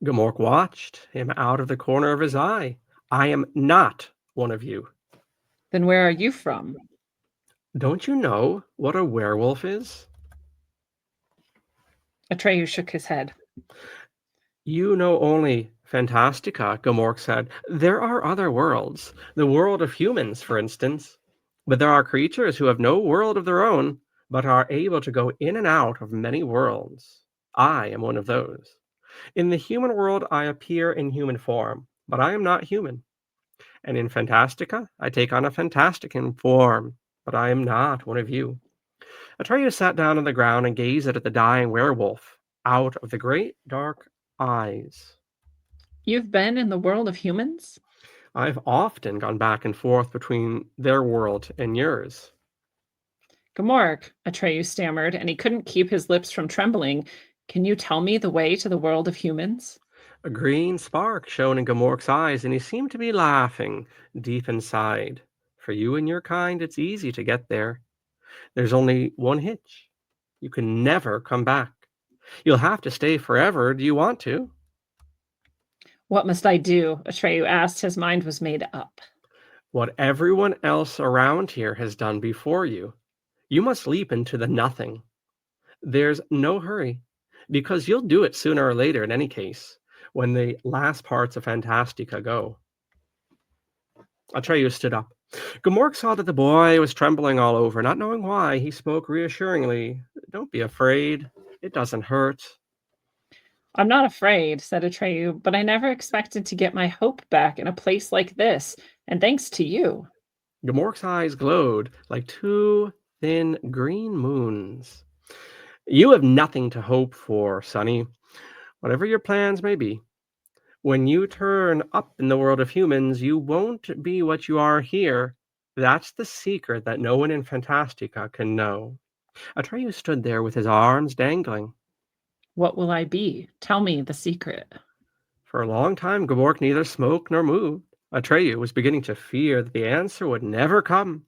Gomorrah watched him out of the corner of his eye. I am not one of you. Then where are you from? Don't you know what a werewolf is? Atreyu shook his head. You know only Fantastica, Gomorrah said. There are other worlds, the world of humans, for instance. But there are creatures who have no world of their own, but are able to go in and out of many worlds. I am one of those. In the human world, I appear in human form, but I am not human. And in Fantastica, I take on a fantastican form, but I am not one of you. Atreyu sat down on the ground and gazed at the dying werewolf out of the great dark eyes. You've been in the world of humans? I've often gone back and forth between their world and yours. Gomorrah, Atreyu stammered, and he couldn't keep his lips from trembling. Can you tell me the way to the world of humans? A green spark shone in Gomorrah's eyes, and he seemed to be laughing deep inside. For you and your kind, it's easy to get there. There's only one hitch. You can never come back. You'll have to stay forever. Do you want to? What must I do? Atreyu asked. His mind was made up. What everyone else around here has done before you. You must leap into the nothing. There's no hurry, because you'll do it sooner or later in any case, when the last parts of Fantastica go. Atreyu stood up. Gamork saw that the boy was trembling all over. Not knowing why, he spoke reassuringly. Don't be afraid. It doesn't hurt. I'm not afraid, said Atreyu, but I never expected to get my hope back in a place like this, and thanks to you. Gamork's eyes glowed like two thin green moons. You have nothing to hope for, Sonny, whatever your plans may be. When you turn up in the world of humans, you won't be what you are here. That's the secret that no one in Fantastica can know. Atreyu stood there with his arms dangling. What will I be? Tell me the secret. For a long time, Gamork neither spoke nor moved. Atreyu was beginning to fear that the answer would never come.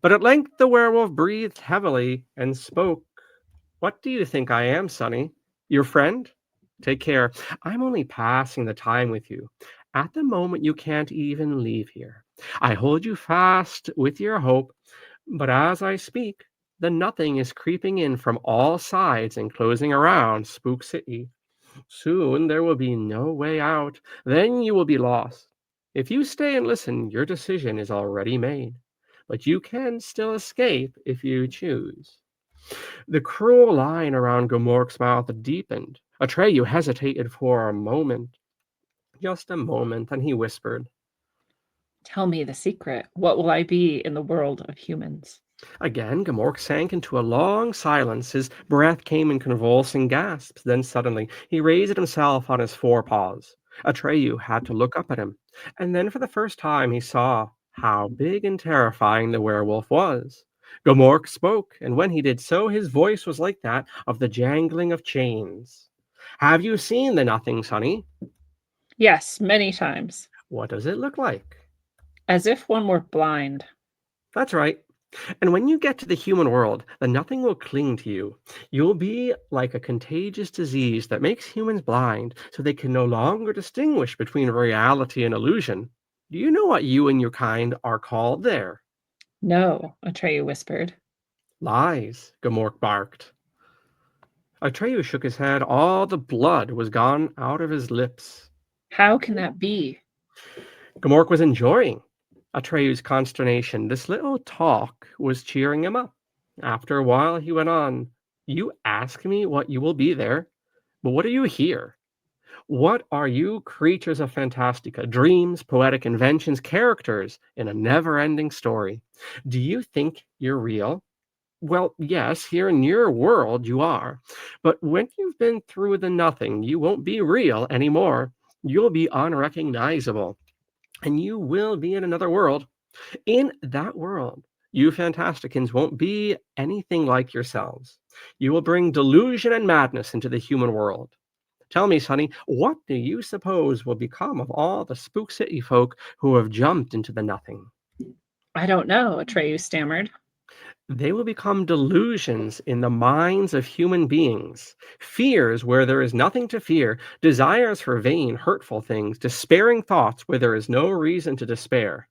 But at length the werewolf breathed heavily and spoke. What do you think I am, Sonny? Your friend? Take care. I'm only passing the time with you. At the moment, you can't even leave here. I hold you fast with your hope, but as I speak, the nothing is creeping in from all sides and closing around Spook City. Soon there will be no way out. Then you will be lost. If you stay and listen, your decision is already made. But you can still escape if you choose. The cruel line around Gamork's mouth deepened. Atreyu hesitated for a moment. Just a moment, and he whispered. Tell me the secret. What will I be in the world of humans? Again, Gamork sank into a long silence. His breath came in convulsing gasps. Then suddenly, he raised himself on his forepaws. Atreyu had to look up at him. And then for the first time, he saw how big and terrifying the werewolf was. Gamork spoke, and when he did so, his voice was like that of the jangling of chains. Have you seen the nothing, Sonny? Yes, many times. What does it look like? As if one were blind. That's right. And when you get to the human world, then nothing will cling to you. You'll be like a contagious disease that makes humans blind, so they can no longer distinguish between reality and illusion. Do you know what you and your kind are called there? No, Atreyu whispered. Lies, Gamork barked. Atreyu shook his head. All the blood was gone out of his lips. How can that be? Gamork was enjoying Atreyu's consternation. This little talk was cheering him up. After a while, he went on. You ask me what you will be there, but what are you here? What are you, creatures of Fantastica, dreams, poetic inventions, characters in a never-ending story? Do you think you're real? Well, yes, here in your world you are. But when you've been through the nothing, you won't be real anymore. You'll be unrecognizable. And you will be in another world. In that world, you Fantasticans won't be anything like yourselves. You will bring delusion and madness into the human world. Tell me, Sonny, what do you suppose will become of all the Spook City folk who have jumped into the nothing? I don't know, Atreyu stammered. They will become delusions in the minds of human beings, fears where there is nothing to fear, desires for vain, hurtful things, despairing thoughts where there is no reason to despair.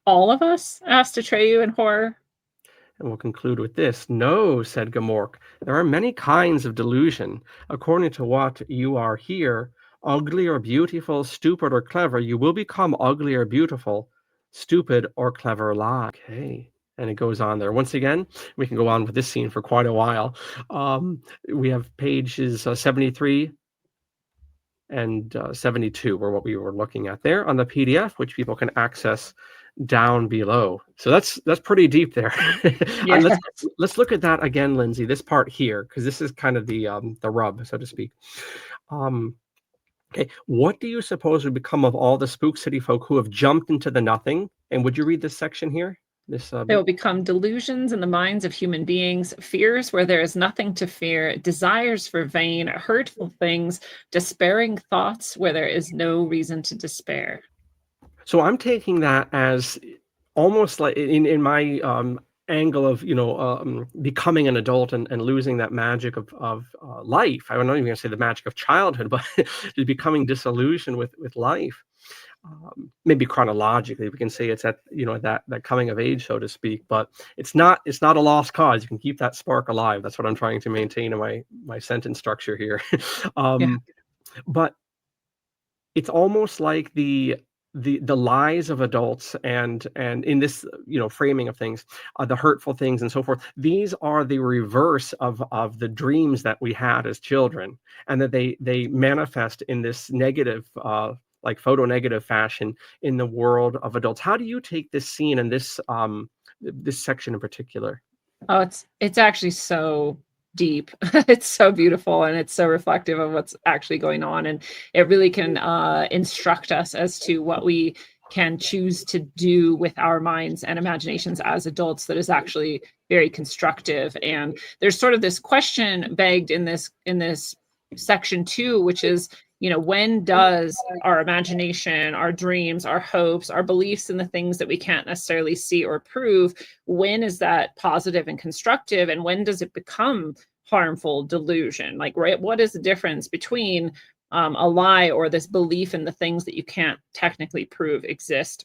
All of us? Asked Atreyu in horror. And we'll conclude with this. No, said Gamork, there are many kinds of delusion. According to what you are here, ugly or beautiful, stupid or clever, you will become ugly or beautiful, stupid or clever like. Okay. And it goes on there. Once again, we can go on with this scene for quite a while. We have pages 73 and 72 were what we were looking at there on the PDF, which people can access down below. So that's pretty deep there. Yeah. Let's look at that again, Lindsey. This part here, because this is kind of the rub, so to speak. Okay, what do you suppose would become of all the Spook City folk who have jumped into the nothing? And would you read this section here? They will become delusions in the minds of human beings, fears where there is nothing to fear, desires for vain, hurtful things, despairing thoughts where there is no reason to despair. So I'm taking that as almost like in my angle of becoming an adult and losing that magic of life. I'm not even going to say the magic of childhood, but becoming disillusioned with life. maybe chronologically, we can say it's at, that coming of age, so to speak, but it's not a lost cause. You can keep that spark alive. That's what I'm trying to maintain in my sentence structure here. Yeah. But it's almost like the lies of adults and in this, framing of things, the hurtful things and so forth. These are the reverse of the dreams that we had as children, and that they manifest in this negative, like photo negative fashion in the world of adults. How do you take this scene and this section in particular? Oh, it's actually so deep. It's so beautiful, and it's so reflective of what's actually going on, and it really can instruct us as to what we can choose to do with our minds and imaginations as adults that is actually very constructive. And there's sort of this question begged in this section too, which is, when does our imagination, our dreams, our hopes, our beliefs in the things that we can't necessarily see or prove, when is that positive and constructive, and when does it become harmful delusion? Like, right, what is the difference between a lie or this belief in the things that you can't technically prove exist?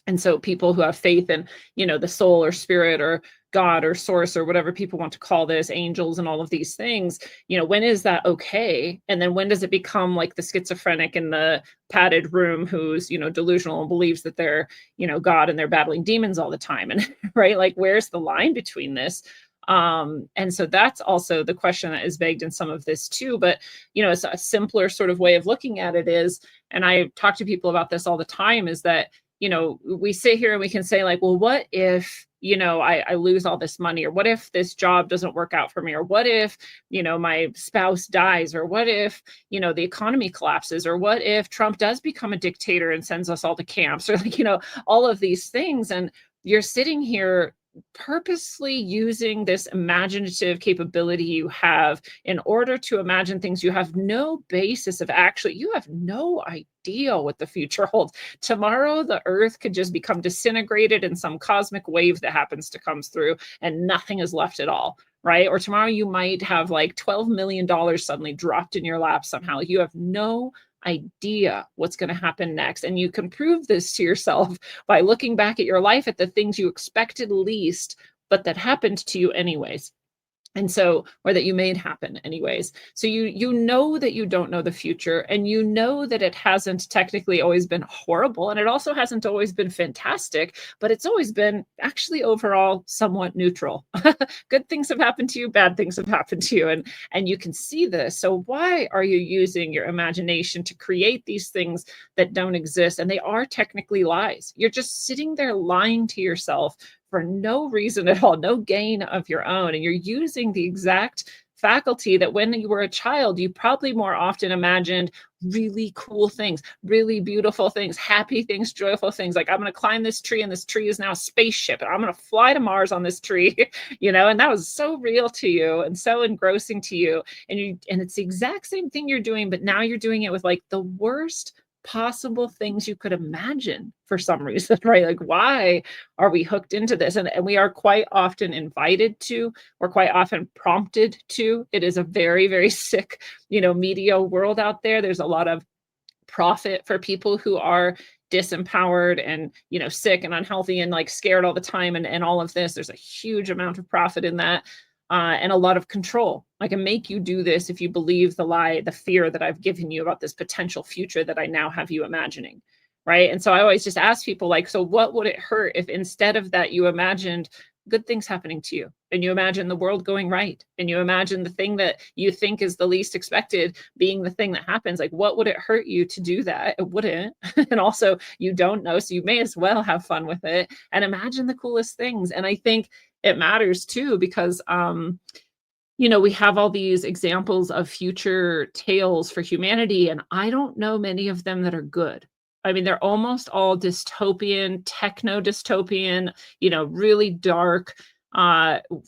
And so people who have faith in, the soul or spirit or God or source or whatever people want to call this, angels and all of these things, when is that okay? And then when does it become like the schizophrenic in the padded room who's, delusional and believes that they're, God, and they're battling demons all the time? And right, like, where's the line between this? And so that's also the question that is begged in some of this too. But, it's a simpler sort of way of looking at it is, and I talk to people about this all the time, is that, we sit here and we can say like, well, what if, I lose all this money, or what if this job doesn't work out for me, or what if, my spouse dies, or what if, the economy collapses, or what if Trump does become a dictator and sends us all to camps, or like, all of these things. And you're sitting here purposely using this imaginative capability you have in order to imagine things you have no basis of. Actually, you have no idea what the future holds. Tomorrow the earth could just become disintegrated in some cosmic wave that happens to come through, and nothing is left at all, right? Or tomorrow you might have like $12 million suddenly dropped in your lap somehow. You have no idea what's going to happen next. And you can prove this to yourself by looking back at your life at the things you expected least, but that happened to you anyways. And so, or that you made happen anyways. So you know that you don't know the future, and you know that it hasn't technically always been horrible, and it also hasn't always been fantastic, but it's always been actually overall somewhat neutral. Good things have happened to you, bad things have happened to you, and you can see this. So why are you using your imagination to create these things that don't exist? And they are technically lies. You're just sitting there lying to yourself for no reason at all, no gain of your own. And you're using the exact faculty that when you were a child, you probably more often imagined really cool things, really beautiful things, happy things, joyful things. Like, I'm going to climb this tree, and this tree is now a spaceship, and I'm going to fly to Mars on this tree, and that was so real to you and so engrossing to you. And it's the exact same thing you're doing, but now you're doing it with like the worst possible things you could imagine for some reason, right? Like, why are we hooked into this? And we are quite often invited to, or quite often prompted to. It is a very, very sick, media world out there. There's a lot of profit for people who are disempowered and, sick and unhealthy and like scared all the time. And all of this, there's a huge amount of profit in that. And a lot of control. I can make you do this if you believe the lie, the fear that I've given you about this potential future that I now have you imagining, right? And so I always just ask people like, so what would it hurt if instead of that you imagined good things happening to you, and you imagine the world going right, and you imagine the thing that you think is the least expected being the thing that happens? Like, what would it hurt you to do that? It wouldn't. And also, you don't know, so you may as well have fun with it and imagine the coolest things. And I think it matters too, because we have all these examples of future tales for humanity, and I don't know many of them that are good. I mean, they're almost all dystopian, techno dystopian, really dark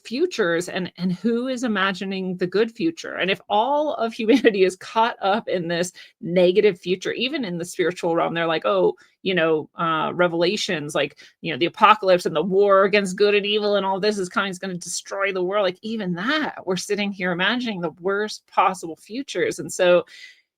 futures. And who is imagining the good future? And if all of humanity is caught up in this negative future, even in the spiritual realm, they're like, oh, revelations, like, the apocalypse and the war against good and evil and all this is going to destroy the world. Like, even that, we're sitting here imagining the worst possible futures. And so,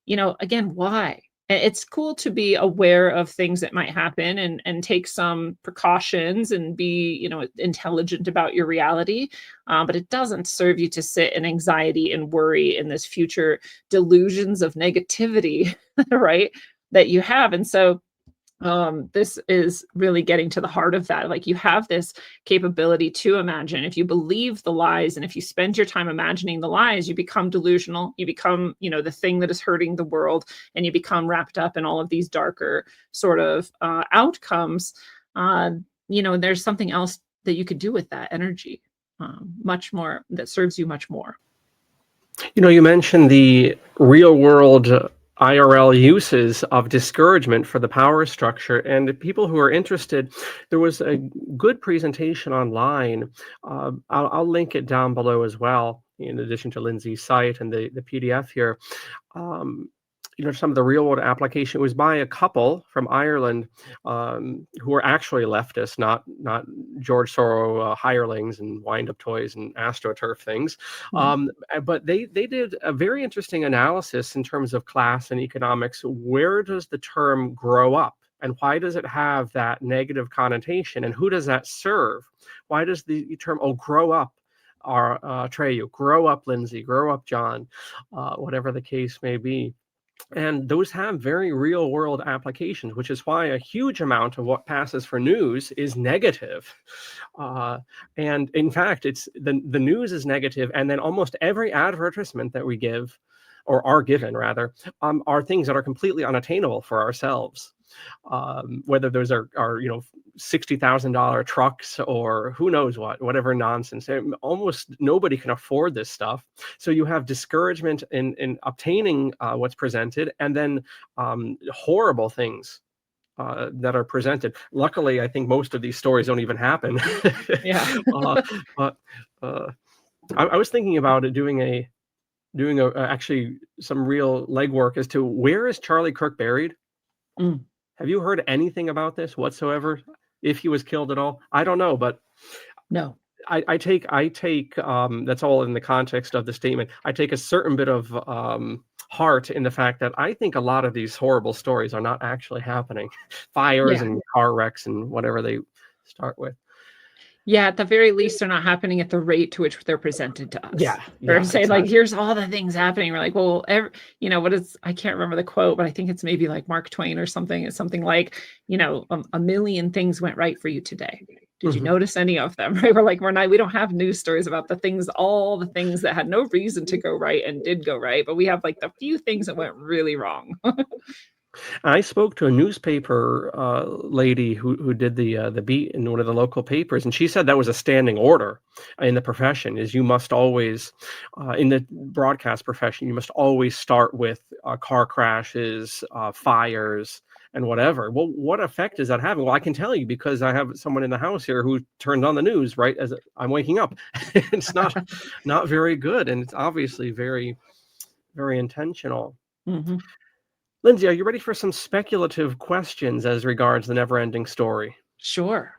again, why? And it's cool to be aware of things that might happen and take some precautions and be, intelligent about your reality. But it doesn't serve you to sit in anxiety and worry in this future delusions of negativity, right? That you have. And so this is really getting to the heart of that. Like, you have this capability to imagine. If you believe the lies and if you spend your time imagining the lies, you become delusional. You become, the thing that is hurting the world, and you become wrapped up in all of these darker sort of outcomes. There's something else that you could do with that energy, much more, that serves you much more. You mentioned the real world IRL uses of discouragement for the power structure. And people who are interested, there was a good presentation online. I'll link it down below as well, in addition to Lindsey's site and the PDF here. Some of the real world application. It was by a couple from Ireland who are actually leftists, not George Soros hirelings and wind-up toys and astroturf things. But they did a very interesting analysis in terms of class and economics. Where does the term grow up? And why does it have that negative connotation? And who does that serve? Why does the term, grow up, Treyu, grow up, Lindsey, grow up, John, whatever the case may be? And those have very real world applications, which is why a huge amount of what passes for news is negative. And in fact, it's the news is negative, and then almost every advertisement that we give, or are given rather, are things that are completely unattainable for ourselves. Whether those are $60,000 trucks or who knows whatever nonsense. Almost nobody can afford this stuff. So you have discouragement in obtaining what's presented, and then horrible things that are presented. Luckily, I think most of these stories don't even happen. Yeah. But I was thinking about it, doing actually some real legwork as to where is Charlie Kirk buried? Have you heard anything about this whatsoever? If he was killed at all? I don't know, but No. I take that's all in the context of the statement. I take a certain bit of heart in the fact that I think a lot of these horrible stories are not actually happening. Fires and car wrecks and whatever they start with. Yeah, at the very least, they're not happening at the rate to which they're presented to us. Yeah, Or say, like, exactly. here's all the things happening. We're like, well, what is, I can't remember the quote, but I think it's maybe like Mark Twain or something. It's something like, a million things went right for you today. Did you notice any of them? Right? We don't have news stories about all the things that had no reason to go right and did go right, but we have like the few things that went really wrong. I spoke to a newspaper lady who did the beat in one of the local papers, and she said that was a standing order in the profession. Is you must always, in the broadcast profession, you must always start with car crashes, fires, and whatever. Well, what effect is that having? Well, I can tell you because I have someone in the house here who turned on the news right as I'm waking up. It's not very good, and it's obviously very, very intentional. Mm-hmm. Lindsey, are you ready for some speculative questions as regards the Neverending story? Sure.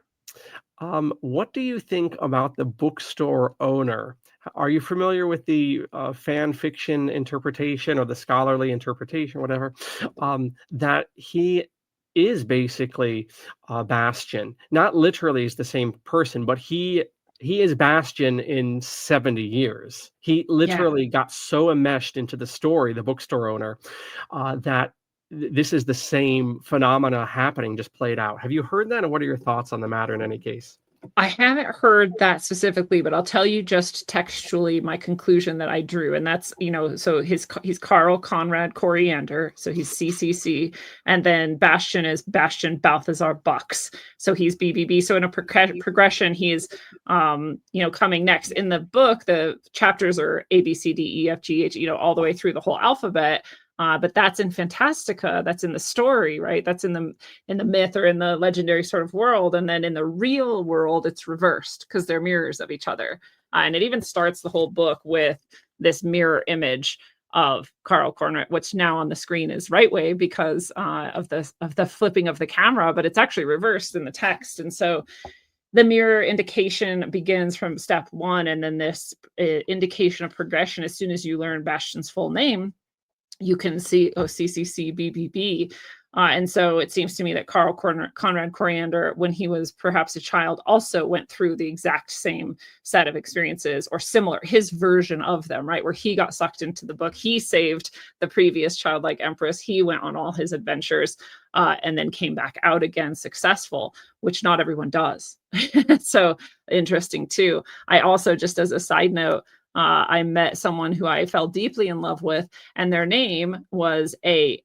What do you think about the bookstore owner? Are you familiar with the fan fiction interpretation or the scholarly interpretation, whatever, that he is basically Bastion? Not literally is the same person, but he is Bastion in 70 years. He literally got so enmeshed into the story, the bookstore owner, that this is the same phenomena happening, just played out. Have you heard that, and what are your thoughts on the matter in any case? I haven't heard that specifically, but I'll tell you just textually my conclusion that I drew. And that's, so he's Carl Conrad Coriander. So he's CCC. And then Bastion is Bastion Balthazar Bucks. So he's BBB. So in a progression, he's, coming next. In the book, the chapters are A, B, C, D, E, F, G, H, all the way through the whole alphabet. But that's in Fantastica. That's in the story, right? That's in the myth or in the legendary sort of world. And then in the real world, it's reversed because they're mirrors of each other. And it even starts the whole book with this mirror image of Carl Conrad, which now on the screen is right way because of the flipping of the camera, but it's actually reversed in the text. And so the mirror indication begins from step 1, and then this indication of progression as soon as you learn Bastion's full name. you can see CCCBBB. And so it seems to me that Conrad Coriander, when he was perhaps a child, also went through the exact same set of experiences or similar, his version of them, right? Where he got sucked into the book. He saved the previous childlike empress. He went on all his adventures and then came back out again successful, which not everyone does. So interesting too. I also, just as a side note, I met someone who I fell deeply in love with, and their name was A.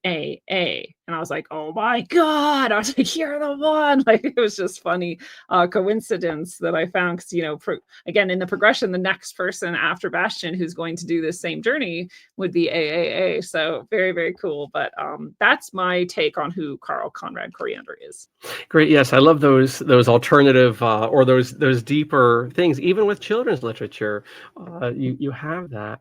And I was like, oh my God. I was like, you're the one. Like, it was just funny coincidence that I found, because, again, in the progression, the next person after Bastian who's going to do this same journey would be A. So very, very cool. But that's my take on who Carl Conrad Coriander is. Great. Yes, I love those alternative or those deeper things. Even with children's literature, you have that.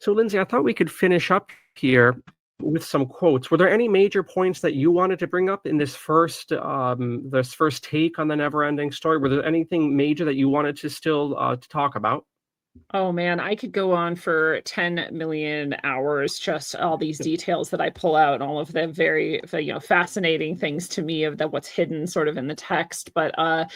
So, Lindsey, I thought we could finish up here with some quotes. Were there any major points that you wanted to bring up in this first take on the Neverending story? Were there anything major that you wanted to still to talk about? Oh man, I could go on for 10 million hours, just all these details that I pull out and all of the very, fascinating things to me of what's hidden sort of in the text. But I'll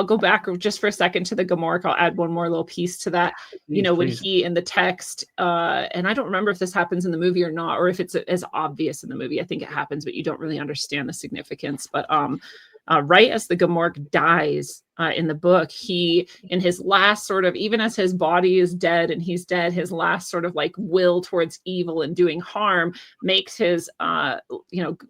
go back just for a second to the Gomorrah. I'll add one more little piece to that. Please, When he in the text, and I don't remember if this happens in the movie or not, or if it's as obvious in the movie. I think it happens, but you don't really understand the significance. But right as the Gomorrah dies in the book, he, in his last sort of, even as his body is dead and he's dead, his last sort of like will towards evil and doing harm makes his,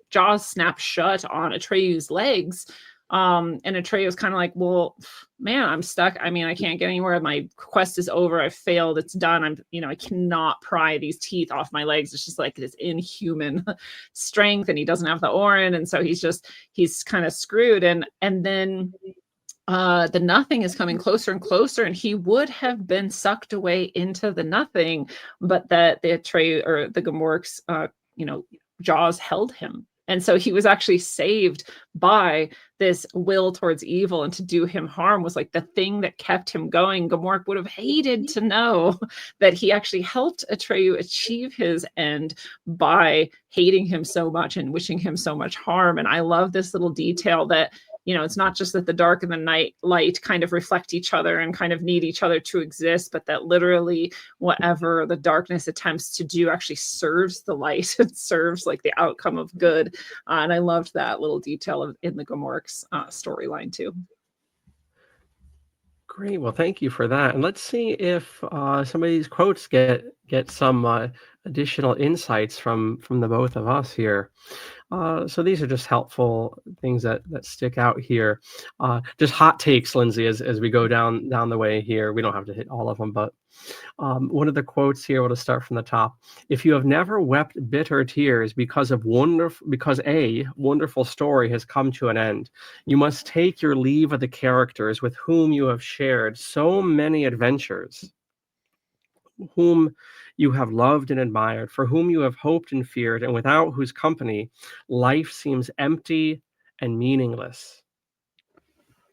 jaws snap shut on Atreyu's legs. And Atreyu's kind of like, well, man, I'm stuck. I mean, I can't get anywhere. My quest is over. I've failed. It's done. I cannot pry these teeth off my legs. It's just like this inhuman strength, and he doesn't have the Orin. And so he's kind of screwed. And then the nothing is coming closer and closer, and he would have been sucked away into the nothing, but that the Atreyu or the Gomorrah's, jaws held him. And so he was actually saved by this will towards evil, and to do him harm was like the thing that kept him going. Gomorrah would have hated to know that he actually helped Atreyu achieve his end by hating him so much and wishing him so much harm. And I love this little detail that, it's not just that the dark and the light kind of reflect each other and kind of need each other to exist, but that literally whatever the darkness attempts to do actually serves the light. It serves like the outcome of good. And I loved that little detail in the Gomorrah's storyline too. Great. Well, thank you for that. And let's see if some of these quotes get some additional insights from the both of us here. So these are just helpful things that stick out here. Just hot takes, Lindsey, as we go down the way here. We don't have to hit all of them, but one of the quotes here, we'll just start from the top. If you have never wept bitter tears because a wonderful story has come to an end, you must take your leave of the characters with whom you have shared so many adventures, whom you have loved and admired, for whom you have hoped and feared, and without whose company life seems empty and meaningless.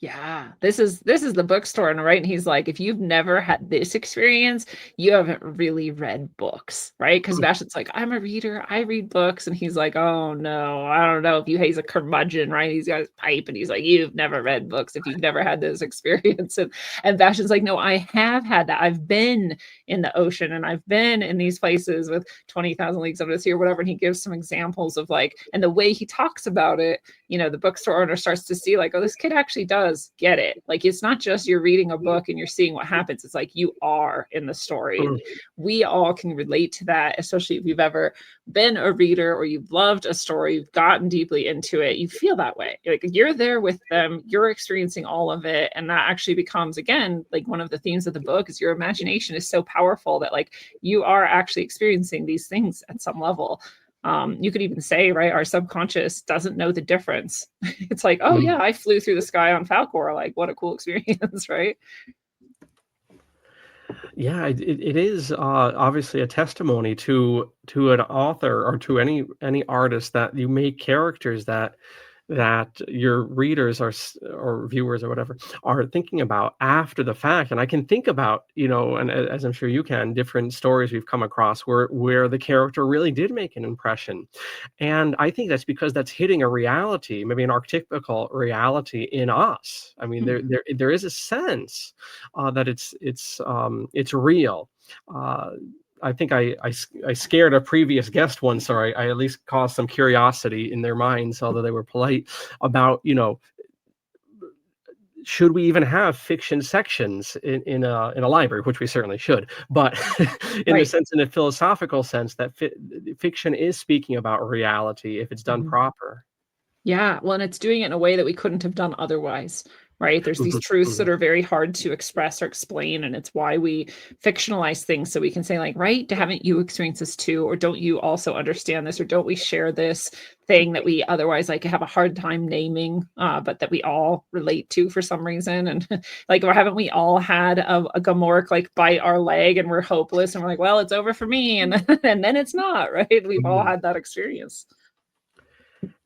Yeah, this is the bookstore, and right, and he's like, if you've never had this experience, you haven't really read books, right? Because Bastian's like, I'm a reader, I read books, and he's like, oh no, I don't know if he's a curmudgeon, right? He's got his pipe, and he's like, you've never read books if you've never had this experience, and Bastian's like, no, I have had that. I've been in the ocean, and I've been in these places with 20,000 Leagues Under the Sea or whatever, and he gives some examples of like, and the way he talks about it, the bookstore owner starts to see like, oh, this kid actually does get it. Like, it's not just you're reading a book and you're seeing what happens. It's like you are in the story. And we all can relate to that, especially if you've ever been a reader or you've loved a story, you've gotten deeply into it. You feel that way. Like you're there with them, you're experiencing all of it. And that actually becomes, again, like one of the themes of the book is your imagination is so powerful that like you are actually experiencing these things at some level. You could even say, right, our subconscious doesn't know the difference. It's like, oh yeah, I flew through the sky on Falcor. Like, what a cool experience, right? Yeah, it is obviously a testimony to an author or to any artist that you make characters that that your readers or viewers or whatever are thinking about after the fact. And I can think about, and as I'm sure you can, different stories we've come across where the character really did make an impression. And I think that's because that's hitting a reality, maybe an archetypical reality in us. I mean, there is a sense that it's real. I think I scared a previous guest once, or I at least caused some curiosity in their minds, although they were polite, about, should we even have fiction sections in a library, which we certainly should, but in the Right. sense, in a philosophical sense, that fiction is speaking about reality if it's done Mhm. proper. Yeah, well, and it's doing it in a way that we couldn't have done otherwise, right? There's these Mhm, truths mhm. that are very hard to express or explain, and it's why we fictionalize things so we can say, like, right, haven't you experienced this too? Or don't you also understand this? Or don't we share this thing that we otherwise like have a hard time naming, but that we all relate to for some reason? And like, or haven't we all had a Gamork like bite our leg and we're hopeless and we're like, well, it's over for me, and and then it's not, right? We've all Mhm. had that experience.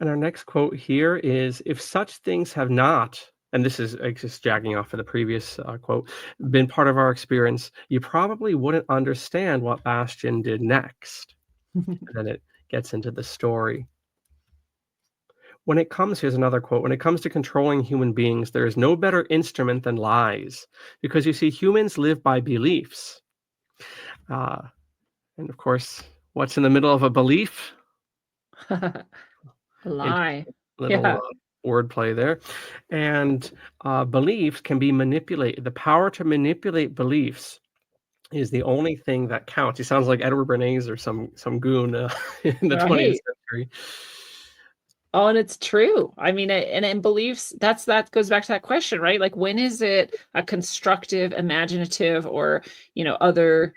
And our next quote here is, if such things have not, and this is just jacking off of the previous quote, been part of our experience, you probably wouldn't understand what Bastian did next. And then it gets into the story. Here's another quote. When it comes to controlling human beings, there is no better instrument than lies, because you see, humans live by beliefs. Uh, and of course, what's in the middle of a belief? A lie. Interesting little Yeah. wordplay there. And beliefs can be manipulated. The power to manipulate beliefs is the only thing that counts. He sounds like Edward Bernays or some goon in the 20th Right. century. Oh, and it's true. I mean, and in beliefs, that goes back to that question, right? Like, when is it a constructive, imaginative, or, other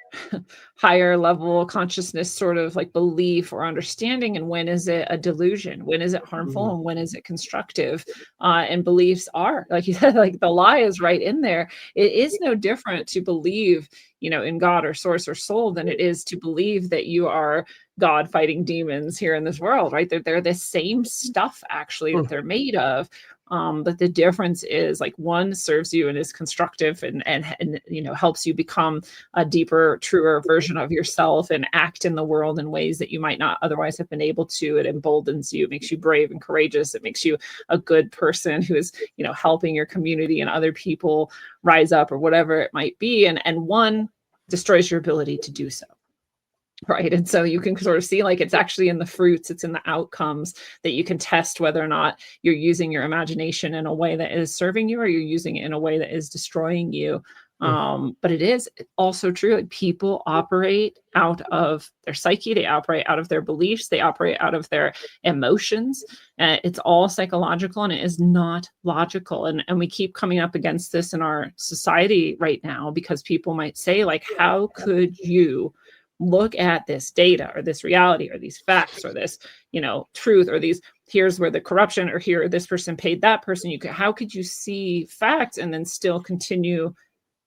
higher level consciousness sort of like belief or understanding? And when is it a delusion? When is it harmful? Mhm, And when is it constructive? And beliefs are, like you said, like the lie is right in there. It is no different to believe, in God or source or soul than it is to believe that you are God fighting demons here in this world, right? They're the same stuff actually that mhm, they're made of. But the difference is like one serves you and is constructive and helps you become a deeper, truer version of yourself and act in the world in ways that you might not otherwise have been able to. It emboldens you, it makes you brave and courageous. It makes you a good person who is, helping your community and other people rise up or whatever it might be. And one destroys your ability to do so. Right. And so you can sort of see like it's actually in the fruits, it's in the outcomes that you can test whether or not you're using your imagination in a way that is serving you or you're using it in a way that is destroying you. mhm, But it is also true. Like people operate out of their psyche, they operate out of their beliefs, they operate out of their emotions. It's all psychological and it is not logical. And we keep coming up against this in our society right now because people might say, like, how could you look at this data or this reality or these facts or this truth or these, here's where the corruption, or here this person paid that person, how could you see facts and then still continue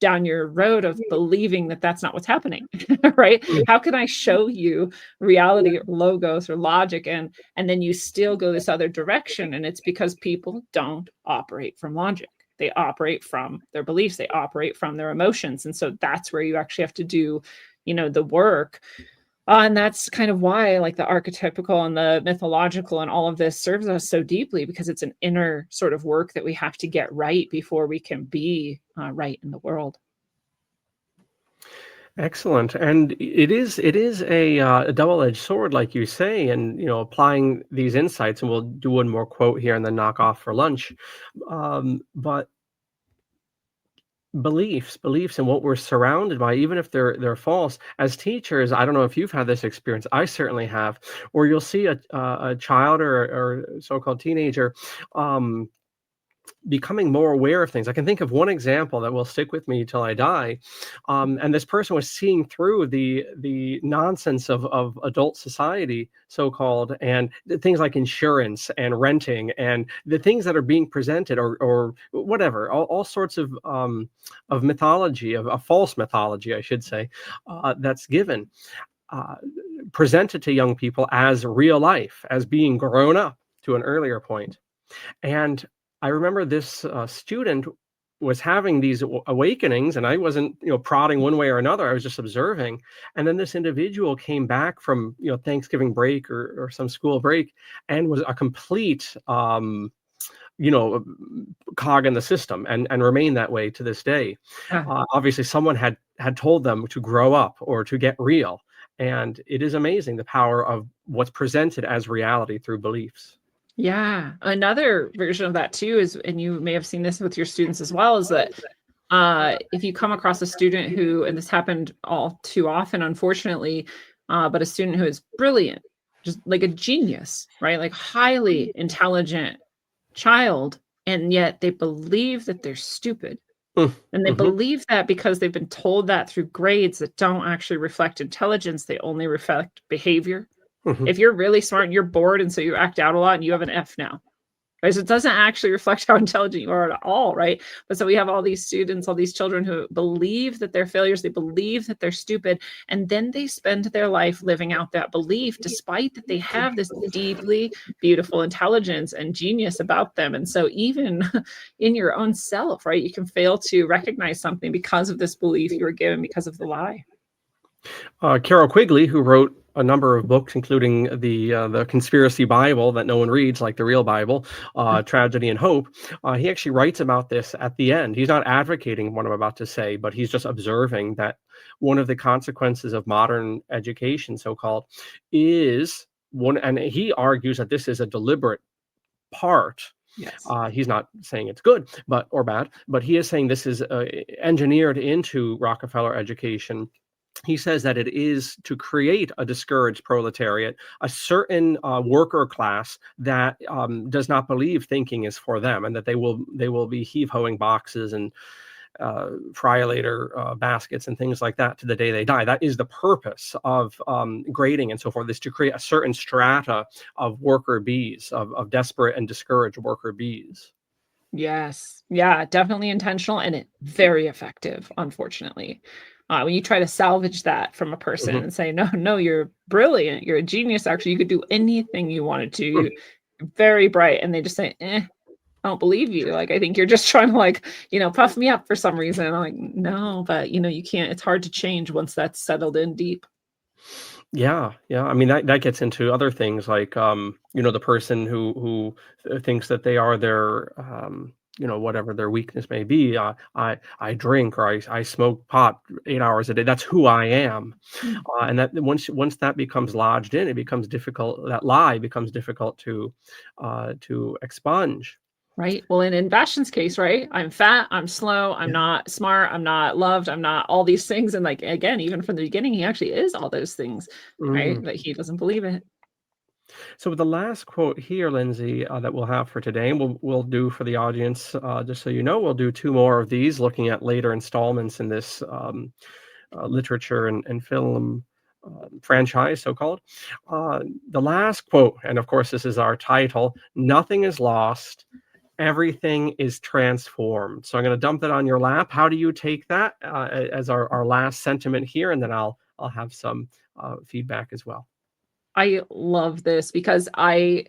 down your road of believing that that's not what's happening? Right? mhm. How can I show you reality or logos or logic and then you still go this other direction? And it's because people don't operate from logic, they operate from their beliefs, they operate from their emotions. And so that's where you actually have to do the work. And that's kind of why, like, the archetypical and the mythological and all of this serves us so deeply, because it's an inner sort of work that we have to get right before we can be right in the world. Excellent. And it is a double-edged sword, like you say, and applying these insights, and we'll do one more quote here and then knock off for lunch. But beliefs and what we're surrounded by, even if they're false. As teachers, I don't know if you've had this experience. I certainly have, where you'll see a child or so-called teenager um, becoming more aware of things. I can think of one example that will stick with me till I die. And this person was seeing through the nonsense of adult society, so called, and the things like insurance and renting and the things that are being presented, or whatever, all sorts of mythology, of a false mythology, I should say, that's given. Uh, Presented to young people as real life, as being grown up, to an earlier point. And I remember this student was having these awakenings, and I wasn't, prodding one way or another. I was just observing. And then this individual came back from, Thanksgiving break or some school break, and was a complete, you know, cog in the system, and remain that way to this day. Yeah. Obviously, someone had told them to grow up or to get real, and it is amazing the power of what's presented as reality through beliefs. Yeah. Another version of that too is, and you may have seen this with your students as well, is that if you come across a student who, and this happened all too often, unfortunately, but a student who is brilliant, just like a genius, right? Like highly intelligent child, and yet they believe that they're stupid. And they Mhm, believe that because they've been told that through grades that don't actually reflect intelligence, they only reflect behavior. mhm. If you're really smart and you're bored and so you act out a lot and you have an F now, right? So it doesn't actually reflect how intelligent you are at all, right? But so we have all these students, all these children who believe that they're failures, they believe that they're stupid, and then they spend their life living out that belief, despite that they have this deeply beautiful intelligence and genius about them. And so even in your own self, right, you can fail to recognize something because of this belief you were given because of the lie. Carol Quigley, who wrote a number of books, including the conspiracy Bible that no one reads, like the real Bible, Tragedy and Hope. He actually writes about this at the end. He's not advocating what I'm about to say, but he's just observing that one of the consequences of modern education, so-called, is one, and he argues that this is a deliberate part. Yes. He's not saying it's good, or bad, but he is saying this is engineered into Rockefeller education. He says that it is to create a discouraged proletariat, a certain worker class that does not believe thinking is for them, and that they will be heave-hoeing boxes and fry later baskets and things like that to the day they die. That is the purpose of grading and so forth, is to create a certain strata of worker bees, of desperate and discouraged worker bees. Yes. Yeah, definitely intentional and very effective, unfortunately. When you try to salvage that from a person Mhm. and say, no, no, you're brilliant, you're a genius, actually, you could do anything you wanted to, you're very bright. And they just say, I don't believe you. Like, I think you're just trying to like, puff me up for some reason. I'm like, no, but you can't, it's hard to change once that's settled in deep. Yeah, yeah. I mean, that gets into other things like, the person who thinks that they are their, whatever their weakness may be. I drink, or I smoke pot 8 hours a day. That's who I am, Mm. and that once that becomes lodged in, it becomes difficult. That lie becomes difficult to expunge. Right. Well, in Bastian's case, right? I'm fat, I'm slow, I'm Yeah. not smart, I'm not loved, I'm not all these things. And like again, even from the beginning, he actually is all those things, right? Mm. But he doesn't believe it. So the last quote here, Lindsay, that we'll have for today, and we'll do for the audience, just so you know, we'll do two more of these, looking at later installments in this literature and film franchise, so-called. The last quote, and of course this is our title: "Nothing is lost, everything is transformed." So I'm going to dump that on your lap. How do you take that as our last sentiment here, and then I'll have some feedback as well. I love this because I'm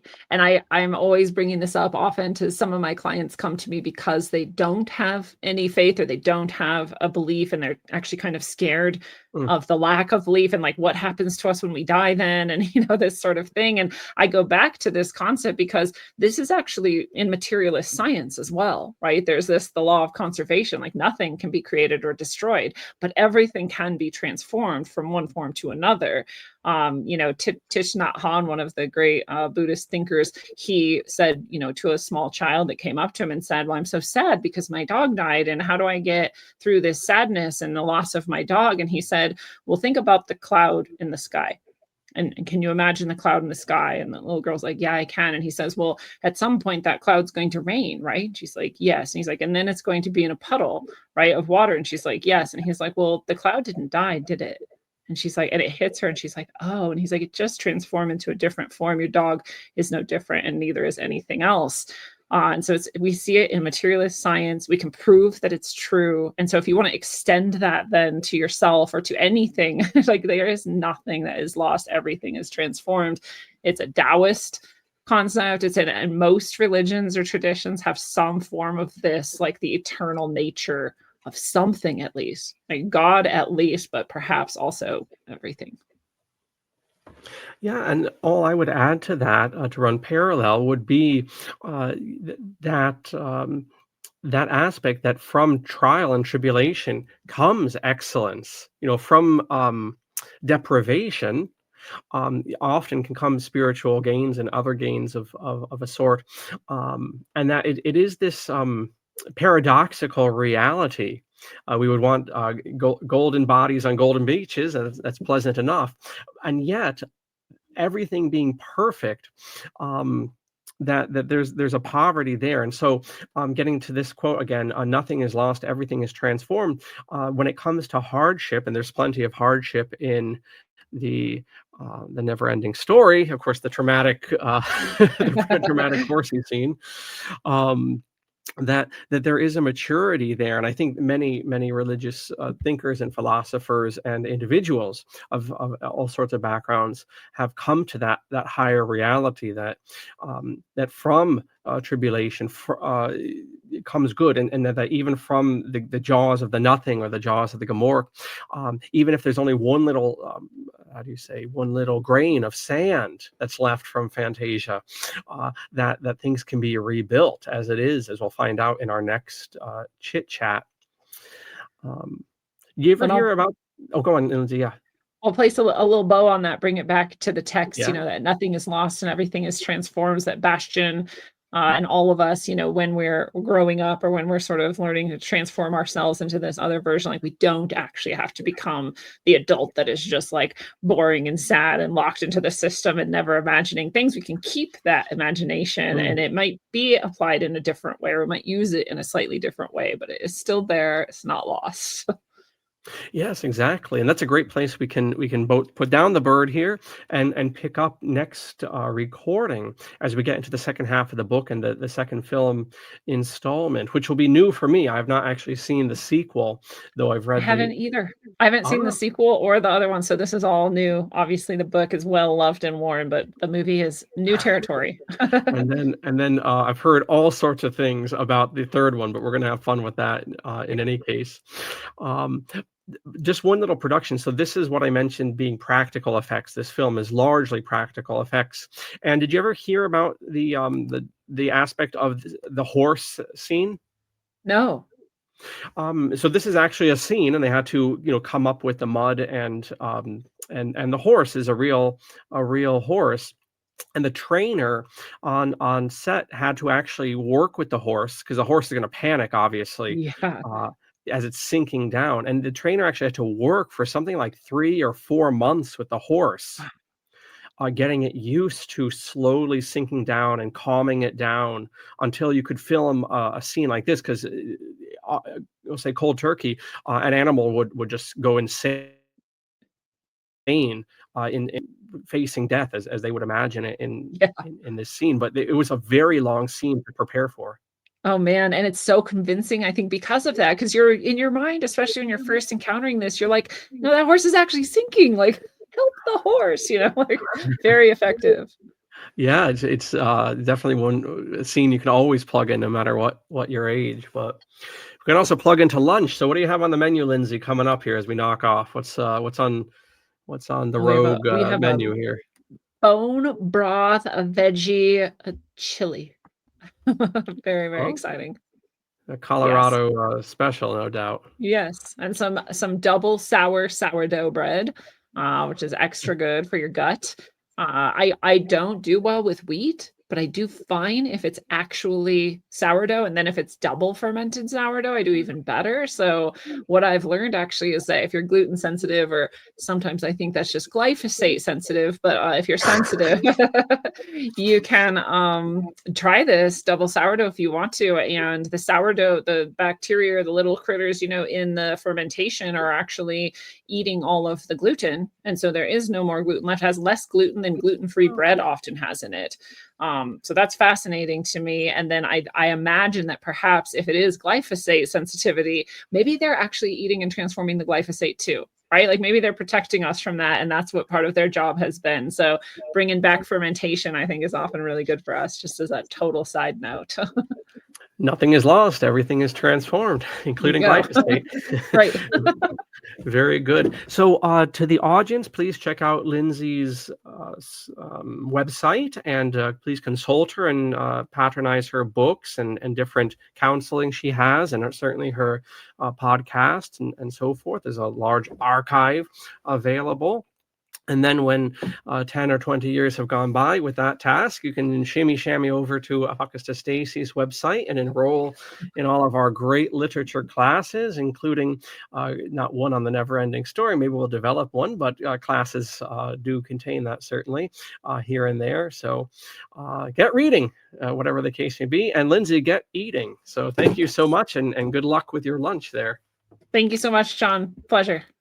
always bringing this up often to some of my clients come to me because they don't have any faith or they don't have a belief and they're actually kind of scared Mm, of the lack of belief and like what happens to us when we die then and this sort of thing. And I go back to this concept because this is actually in materialist science as well, right? There's the law of conservation, like nothing can be created or destroyed, but everything can be transformed from one form to another. Thich Nhat Hanh, one of the great Buddhist thinkers, he said, to a small child that came up to him and said, well, I'm so sad because my dog died. And how do I get through this sadness and the loss of my dog? And he said, well, think about the cloud in the sky. And can you imagine the cloud in the sky? And the little girl's like, yeah, I can. And he says, well, at some point that cloud's going to rain, right? And she's like, yes. And he's like, and then it's going to be in a puddle, right, of water. And she's like, yes. And he's like, well, the cloud didn't die, did it? And she's like, and it hits her and she's like, oh, and he's like, it just transformed into a different form. Your dog is no different and neither is anything else. And so we see it in materialist science. We can prove that it's true. And so if you want to extend that then to yourself or to anything, like there is nothing that is lost. Everything is transformed. It's a Taoist concept. It's in, and most religions or traditions have some form of this, like the eternal nature of something, at least, like God at least, but perhaps also everything. Yeah, and all I would add to that, to run parallel, would be that that aspect that from trial and tribulation comes excellence. From deprivation, often can come spiritual gains and other gains of a sort, and that it is this paradoxical reality. We would want golden bodies on golden beaches, and that's pleasant enough, and yet everything being perfect, that there's a poverty there. And so, getting to this quote again, nothing is lost, everything is transformed. When it comes to hardship, and there's plenty of hardship in the never-ending story, of course, the traumatic the dramatic horsey scene, um, that there is a maturity there. And I think many religious thinkers and philosophers and individuals of all sorts of backgrounds have come to that higher reality, that from tribulation it comes good, and that even from the jaws of the nothing, or the jaws of the Gomorrah, even if there's only one little how do you say, one little grain of sand that's left from Fantasia, that things can be rebuilt as it is, as we'll find out in our next chit chat. You ever And hear about? Oh, go on, Lindsey. Yeah. I'll place a little bow on that, bring it back to the text, Yeah. that nothing is lost and everything is transformed, that Bastian and all of us, when we're growing up, or when we're sort of learning to transform ourselves into this other version, like we don't actually have to become the adult that is just like boring and sad and locked into the system and never imagining things. We can keep that imagination, and it might be applied in a different way, or we might use it in a slightly different way, but it is still there. It's not lost. Yes, exactly, and that's a great place we can both put down the bird here and pick up next recording as we get into the second half of the book and the second film installment, which will be new for me. I have not actually seen the sequel, though I've I read haven't either. I haven't seen the sequel or the other one, so this is all new. Obviously, the book is well loved and worn, but the movie is new territory. and then I've heard all sorts of things about the third one, but we're going to have fun with that in any case. Um, just one little production. So this is what I mentioned being practical effects. This film is largely practical effects. And did you ever hear about the aspect of the horse scene? No. So this is actually a scene, and they had to come up with the mud, and the horse is a real horse. And the trainer on set had to actually work with the horse, because the horse is going to panic, obviously, Yeah. as it's sinking down. And the trainer actually had to work for something like 3 or 4 months with the horse, getting it used to slowly sinking down and calming it down until you could film a scene like this. Because we'll say cold turkey, an animal would just go insane in facing death, as they would imagine it Yeah. in this scene. But it was a very long scene to prepare for. Oh man, and it's so convincing, I think, because of that, because you're in your mind, especially when you're first encountering this, you're like, no, that horse is actually sinking. Like, help the horse, like very effective. Yeah, it's definitely one scene you can always plug in, no matter what your age. But we can also plug into lunch. So what do you have on the menu, Lindsey, coming up here as we knock off? What's on the rogue We have a menu here? bone broth, a veggie, a chili. Very, very Oh, exciting. a Yes. Colorado special, no doubt. Yes, and some double sourdough bread, which is extra good for your gut. I don't do well with wheat, but I do fine if it's actually sourdough, and then if it's double fermented sourdough, I do even better. So what I've learned actually is that if you're gluten sensitive, or sometimes I think that's just glyphosate sensitive, but if you're sensitive, you can try this double sourdough if you want to. And the sourdough, the bacteria, the little critters, in the fermentation are actually eating all of the gluten. And so there is no more gluten left. It has less gluten than gluten-free bread often has in it. So that's fascinating to me. And then I imagine that perhaps if it is glyphosate sensitivity, maybe they're actually eating and transforming the glyphosate too. right? Like maybe they're protecting us from that, and that's what part of their job has been. So bringing back fermentation, I think, is often really good for us, just as a total side note. Nothing is lost, everything is transformed, including Go. glyphosate. Right. Very good. So to the audience, please check out Lindsey's website, and please consult her and patronize her books and different counseling she has, and certainly her podcasts and so forth. There's a large archive available. And then when 10 or 20 years have gone by with that task, you can shimmy shammy over to Apocatastasis's website and enroll in all of our great literature classes, including not one on the Neverending Story. Maybe we'll develop one, but classes do contain that certainly here and there. So get reading, whatever the case may be. And Lindsey, get eating. So thank you so much, and good luck with your lunch there. Thank you so much, John. Pleasure.